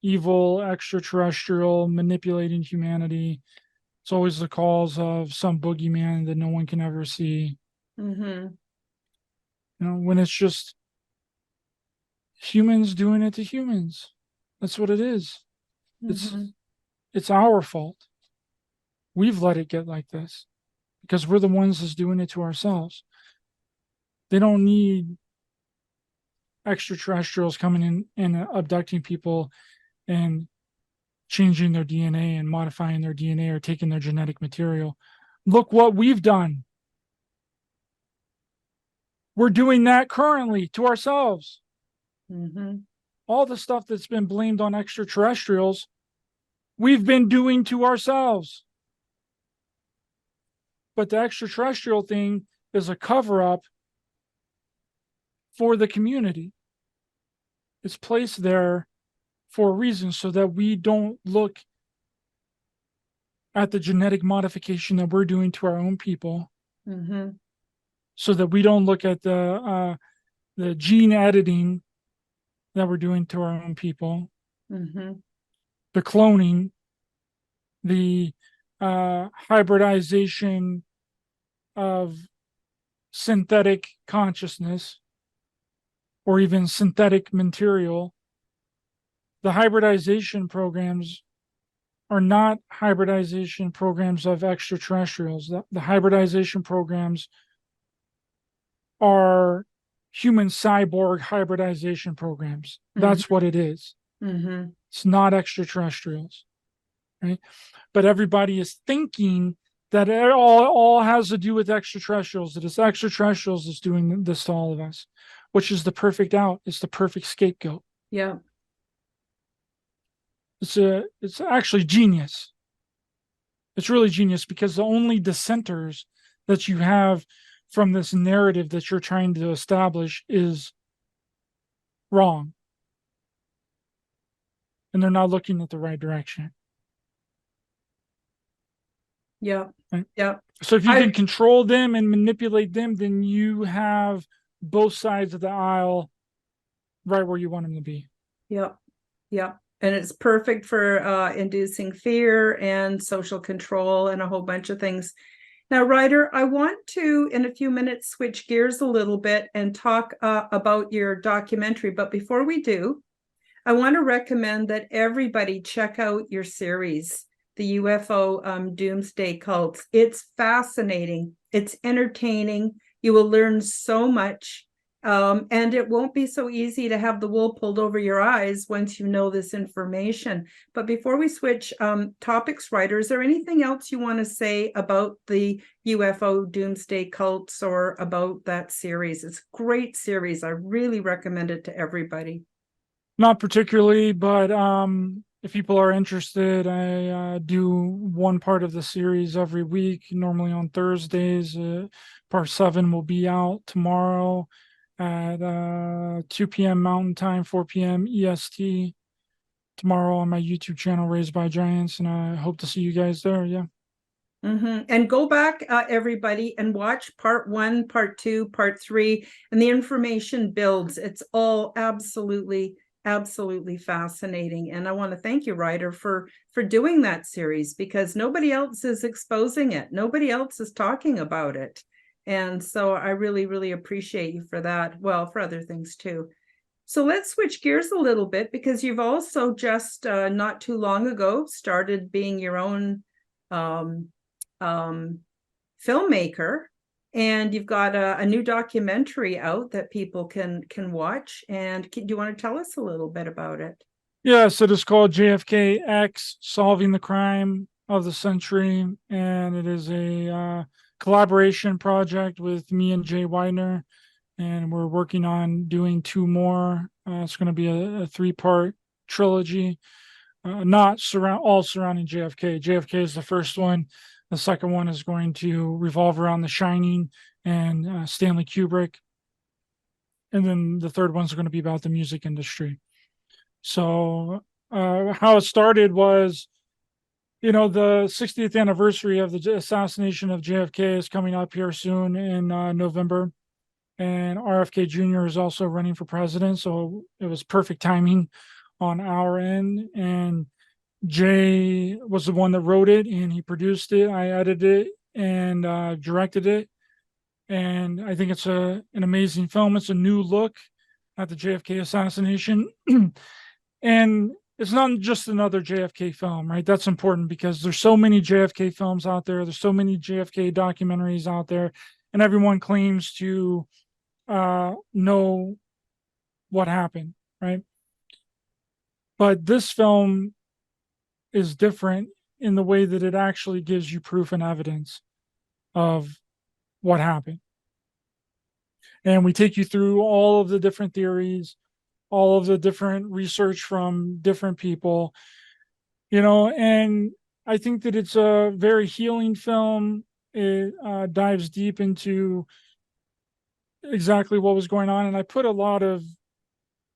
evil extraterrestrial manipulating humanity. It's always the calls of some boogeyman that no one can ever see. Mm-hmm. When it's just humans doing it to humans. That's what it is. Mm-hmm. It's our fault. We've let it get like this because we're the ones that's doing it to ourselves. They don't need extraterrestrials coming in and abducting people and changing their DNA and modifying their DNA or taking their genetic material. Look what we've done. We're doing that currently to ourselves. Mm-hmm. All the stuff that's been blamed on extraterrestrials, we've been doing to ourselves. But the extraterrestrial thing is a cover-up for the community. It's placed there for a reason so that we don't look at the genetic modification that we're doing to our own people. Mm-hmm. So that we don't look at the gene editing that we're doing to our own people, Mm-hmm. the cloning, the hybridization of synthetic consciousness or even synthetic material. The hybridization programs are not hybridization programs of extraterrestrials. The hybridization programs are human cyborg hybridization programs. That's what it is. Mm-hmm. It's not extraterrestrials, right? But everybody is thinking that it all has to do with extraterrestrials, that it's extraterrestrials that's doing this to all of us, which is the perfect out. It's the perfect scapegoat. Yeah. It's actually genius. It's really genius because the only dissenters that you have from this narrative that you're trying to establish is wrong. And they're not looking at the right direction. Yeah. Right? Yeah. So if you can control them and manipulate them, then you have both sides of the aisle right where you want them to be. Yeah. Yeah. And it's perfect for inducing fear and social control and a whole bunch of things. Now, Ryder, I want to, in a few minutes, switch gears a little bit and talk about your documentary. But before we do, I want to recommend that everybody check out your series, the UFO Doomsday Cults. It's fascinating. It's entertaining. You will learn so much. And it won't be so easy to have the wool pulled over your eyes once you know this information. But before we switch topics, Ryder, is there anything else you want to say about the UFO Doomsday Cults or about that series? It's a great series. I really recommend it to everybody. Not particularly, but if people are interested, I do one part of the series every week, normally on Thursdays. Part 7 will be out tomorrow at 2 p.m. Mountain Time, 4 p.m. EST tomorrow on my YouTube channel, Raised by Giants, and I hope to see you guys there. Yeah. And go back, everybody, and watch part 1, part 2, part 3, and the information builds. It's all absolutely, absolutely fascinating. And I want to thank you, Ryder, for doing that series, because nobody else is exposing it. Nobody else is talking about it. And so I really, really appreciate you for that. Well, for other things too. So let's switch gears a little bit, because you've also just not too long ago started being your own um, filmmaker, and you've got a new documentary out that people can watch. And do you want to tell us a little bit about it? Yes, it is called JFK X Solving the Crime of the Century. And it is a collaboration project with me and Jay Widener. And we're working on doing 2 more. It's going to be a 3-part trilogy, not all surrounding JFK. JFK is the first one. The second one is going to revolve around The Shining and Stanley Kubrick. And then the third one's going to be about the music industry. So how it started was, the 60th anniversary of the assassination of JFK is coming up here soon in November. And RFK Jr. is also running for president. So it was perfect timing on our end. And Jay was the one that wrote it, and he produced it. I edited it and directed it. And I think it's an amazing film. It's a new look at the JFK assassination. And it's not just another JFK film, right? That's important, because there's so many JFK films out there. There's so many JFK documentaries out there, and everyone claims to know what happened, right? But this film is different in the way that it actually gives you proof and evidence of what happened. And we take you through all of the different theories, all of the different research from different people, and I think that it's a very healing film. It dives deep into exactly what was going on. And I put a lot of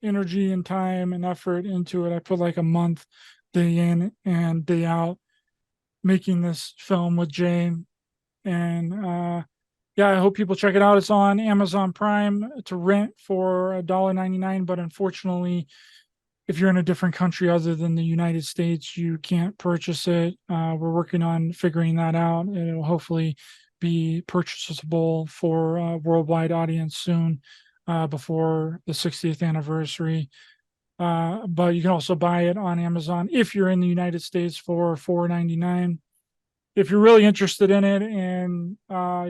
energy and time and effort into it. I put like a month, day in and day out, making this film with Jay. And yeah, I hope people check it out. It's on Amazon Prime to rent for $1.99. But unfortunately, if you're in a different country other than the United States, you can't purchase it. We're working on figuring that out, and it'll hopefully be purchasable for a worldwide audience soon, before the 60th anniversary. But you can also buy it on Amazon if you're in the United States for $4.99. If you're really interested in it and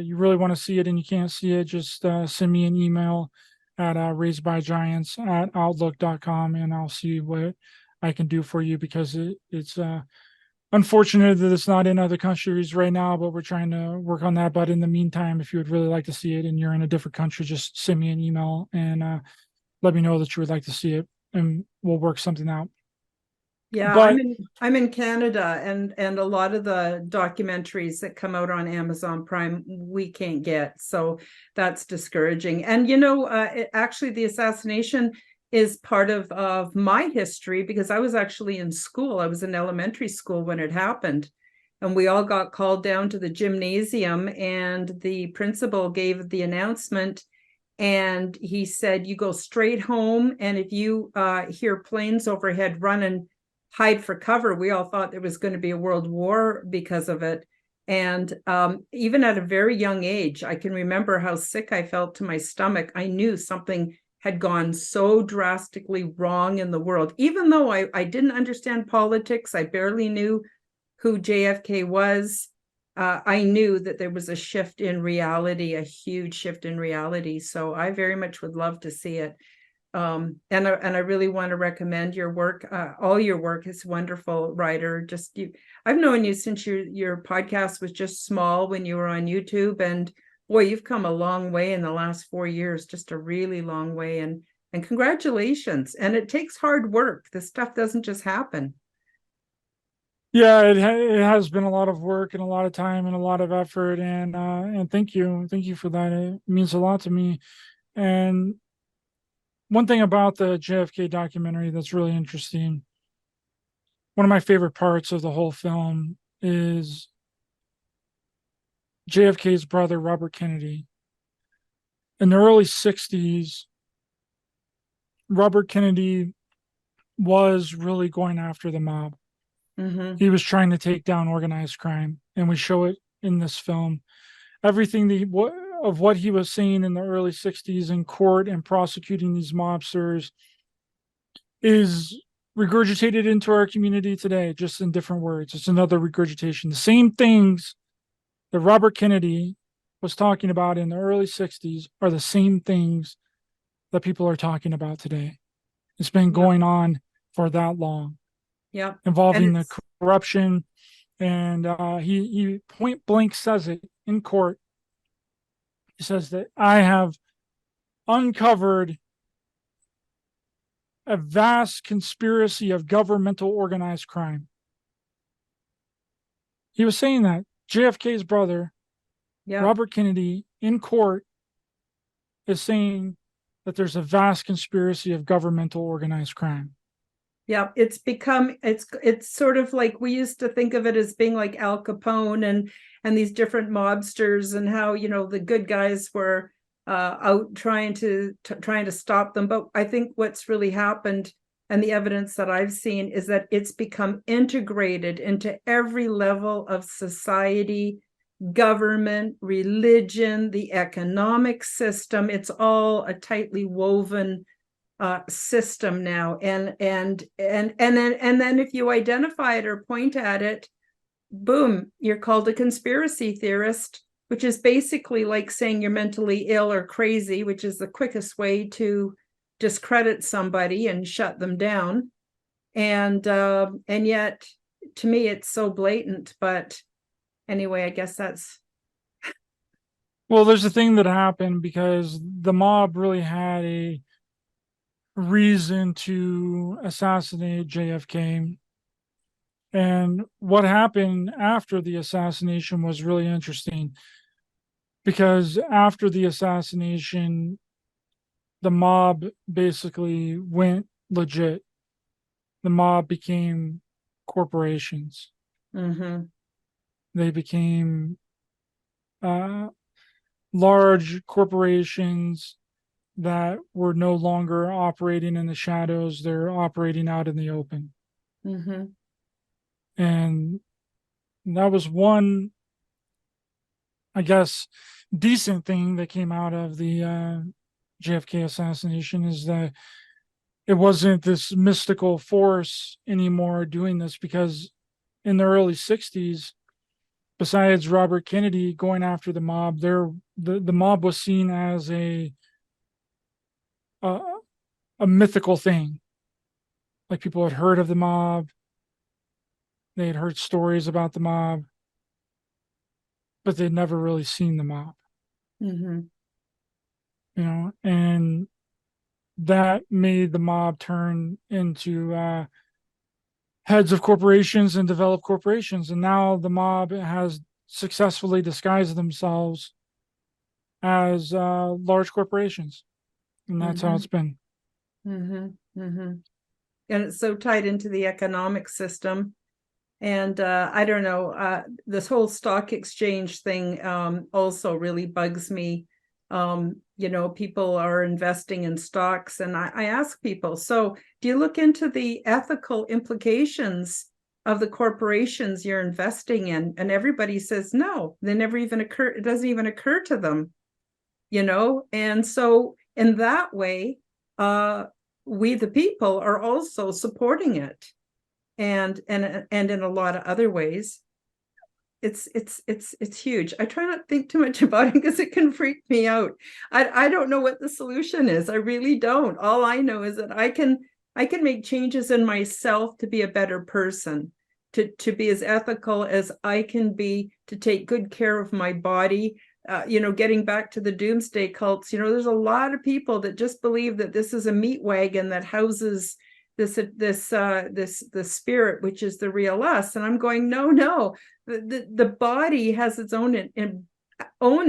you really want to see it and you can't see it, just send me an email at raisedbygiants@outlook.com, and I'll see what I can do for you, because it's unfortunate that it's not in other countries right now, but we're trying to work on that. But in the meantime, if you would really like to see it and you're in a different country, just send me an email and let me know that you would like to see it, and we'll work something out. Yeah, But I'm in Canada, and a lot of the documentaries that come out on Amazon Prime we can't get, so that's discouraging. And actually, the assassination is part of my history, because I was actually in school. I was in elementary school when it happened, and we all got called down to the gymnasium, and the principal gave the announcement, and he said, "You go straight home, and if you hear planes overhead, run and hide for cover." We all thought there was going to be a world war because of it. And even at a very young age, I can remember how sick I felt to my stomach. I knew something had gone so drastically wrong in the world. Even though I didn't understand politics, I barely knew who JFK was. I knew that there was a shift in reality, a huge shift in reality. So I very much would love to see it. And I really want to recommend your work. All your work is wonderful, Ryder. I've known you since your podcast was just small when you were on YouTube, and boy, you've come a long way in the last 4 years, just a really long way. And congratulations. And it takes hard work. This stuff doesn't just happen. yeah, it has been a lot of work and a lot of time and a lot of effort, and thank you for that. It means a lot to me. And one thing about the JFK documentary that's really interesting, one of my favorite parts of the whole film is JFK's brother, Robert Kennedy. In the early 60s, Robert Kennedy was really going after the mob. Mm-hmm. He was trying to take down organized crime, and we show it in this film. Everything of what he was saying in the early 60s in court and prosecuting these mobsters is regurgitated into our community today, just in different words. It's another regurgitation. The same things that Robert Kennedy was talking about in the early 60s are the same things that people are talking about today. It's been Yeah. going on for that long, Yeah. involving And the corruption. And he point blank says it in court. He says that I have uncovered a vast conspiracy of governmental organized crime. He was saying that JFK's brother, yeah. Robert Kennedy, in court, is saying that there's a vast conspiracy of governmental organized crime. Yeah, it's sort of like we used to think of it as being like Al Capone and these different mobsters, and how, you know, the good guys were out trying to stop them. But I think what's really happened, and the evidence that I've seen, is that it's become integrated into every level of society, government, religion, the economic system. It's all a tightly woven system now. And then if you identify it or point at it, boom, you're called a conspiracy theorist, which is basically like saying you're mentally ill or crazy, which is the quickest way to discredit somebody and shut them down. And yet, to me, it's so blatant. But anyway, I guess that's Well, there's a thing that happened because the mob really had a reason to assassinate JFK. And what happened after the assassination was really interesting, because after the assassination, the mob basically went legit. The mob became corporations. mm-hmm. They became large corporations that were no longer operating in the shadows. They're operating out in the open. Mm-hmm. And that was one, I guess, decent thing that came out of the JFK assassination, is that it wasn't this mystical force anymore doing this, because in the early 60s, besides Robert Kennedy going after the mob, the mob was seen as a a mythical thing. Like, people had heard of the mob, they had heard stories about the mob, but they'd never really seen the mob, Mm-hmm. and that made the mob turn into heads of corporations and develop corporations. And now the mob has successfully disguised themselves as large corporations. And that's how it's been. Mm-hmm. Mm-hmm. And it's so tied into the economic system. And I don't know, this whole stock exchange thing also really bugs me. People are investing in stocks, and I ask people, so do you look into the ethical implications of the corporations you're investing in? And everybody says no, they never even occur. It doesn't even occur to them, And so in that way, we, the people, are also supporting it. And in a lot of other ways, it's huge. I try not to think too much about it because it can freak me out. I don't know what the solution is. I really don't. All I know is that I can make changes in myself to be a better person, to be as ethical as I can be, to take good care of my body. Getting back to the doomsday cults, there's a lot of people that just believe that this is a meat wagon that houses this spirit, which is the real us. And I'm going, no. The body has its own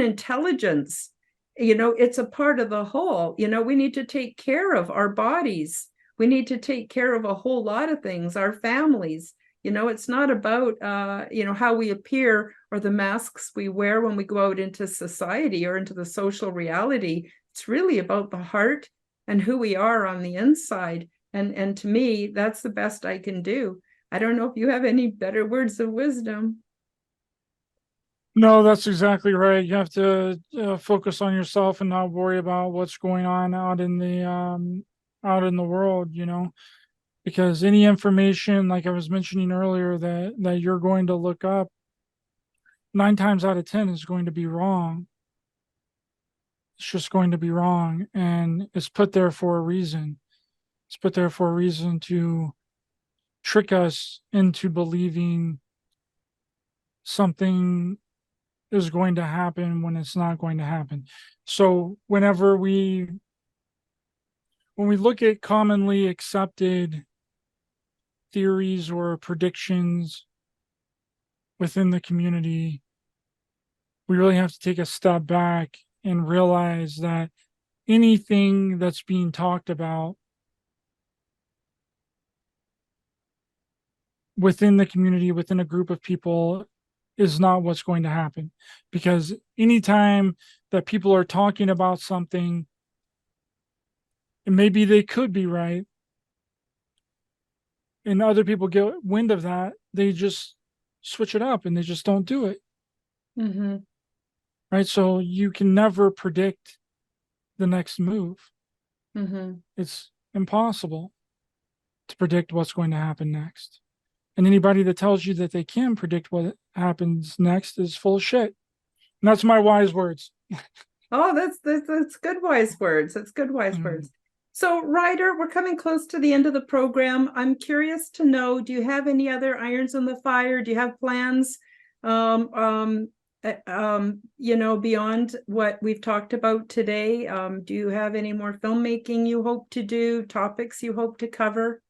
intelligence. It's a part of the whole. We need to take care of our bodies. We need to take care of a whole lot of things, our families. It's not about how we appear or the masks we wear when we go out into society or into the social reality. It's really about the heart and who we are on the inside. And to me, that's the best I can do. I don't know if you have any better words of wisdom. No, that's exactly right. You have to focus on yourself and not worry about what's going on out in the world, you know, because any information, like I was mentioning earlier, that you're going to look up, 9 times out of 10 is going to be wrong. It's just going to be wrong, and it's put there for a reason. It's put there for a reason to trick us into believing something is going to happen when it's not going to happen. So when we look at commonly accepted theories or predictions within the community, we really have to take a step back and realize that anything that's being talked about within the community, within a group of people, is not what's going to happen. Because anytime that people are talking about something, and maybe they could be right, and other people get wind of that, they just switch it up and they just don't do it. Mm-hmm. Right. So you can never predict the next move. Mm-hmm. It's impossible to predict what's going to happen next. And anybody that tells you that they can predict what happens next is full of shit. And that's my wise words. Oh, that's good wise words. That's good wise words. So, Ryder, we're coming close to the end of the program. I'm curious to know, do you have any other irons in the fire? Do you have plans, beyond what we've talked about today? Do you have any more filmmaking you hope to do, topics you hope to cover?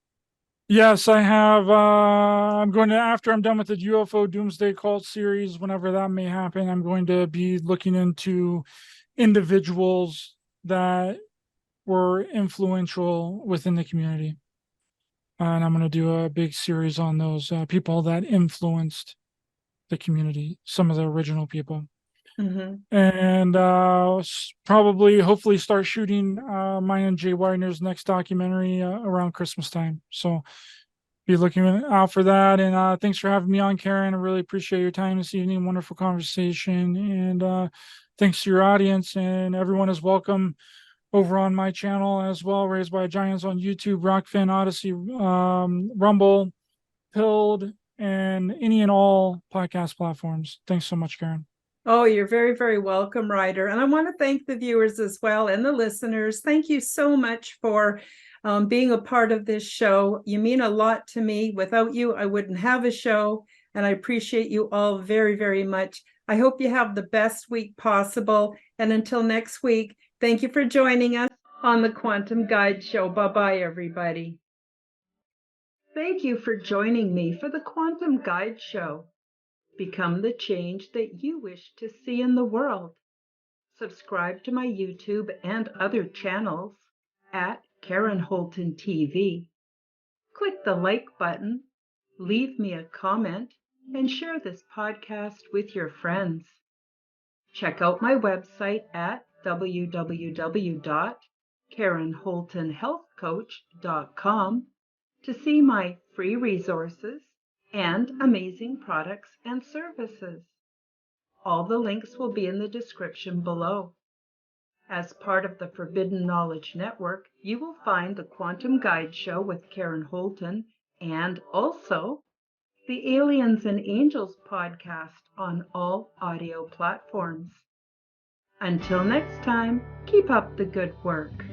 Yes, I have. I'm going to, after I'm done with the UFO Doomsday Cult series, whenever that may happen, I'm going to be looking into individuals that were influential within the community. And I'm going to do a big series on those people that influenced the community, some of the original people. Mm-hmm. And probably, hopefully, start shooting mine and Jay Widener's next documentary around Christmas time. So be looking out for that. And thanks for having me on, Karen. I really appreciate your time this evening. Wonderful conversation. And thanks to your audience, and everyone is welcome over on my channel as well, Raised by Giants on YouTube, Rockfin, Odyssey, Rumble, Pilled, and any and all podcast platforms. Thanks so much, Karen. Oh, you're very, very welcome, Ryder. And I want to thank the viewers as well and the listeners. Thank you so much for being a part of this show. You mean a lot to me. Without you, I wouldn't have a show. And I appreciate you all very, very much. I hope you have the best week possible. And until next week, thank you for joining us on the Quantum Guide Show. Bye-bye, everybody. Thank you for joining me for the Quantum Guide Show. Become the change that you wish to see in the world. Subscribe to my YouTube and other channels at Karen Holton TV. Click the like button, leave me a comment, and share this podcast with your friends. Check out my website at www.karenholtonhealthcoach.com to see my free resources and amazing products and services. All the links will be in the description below. As part of the Forbidden Knowledge Network, you will find the Quantum Guide Show with Karen Holton and also the Aliens and Angels podcast on all audio platforms. Until next time, keep up the good work.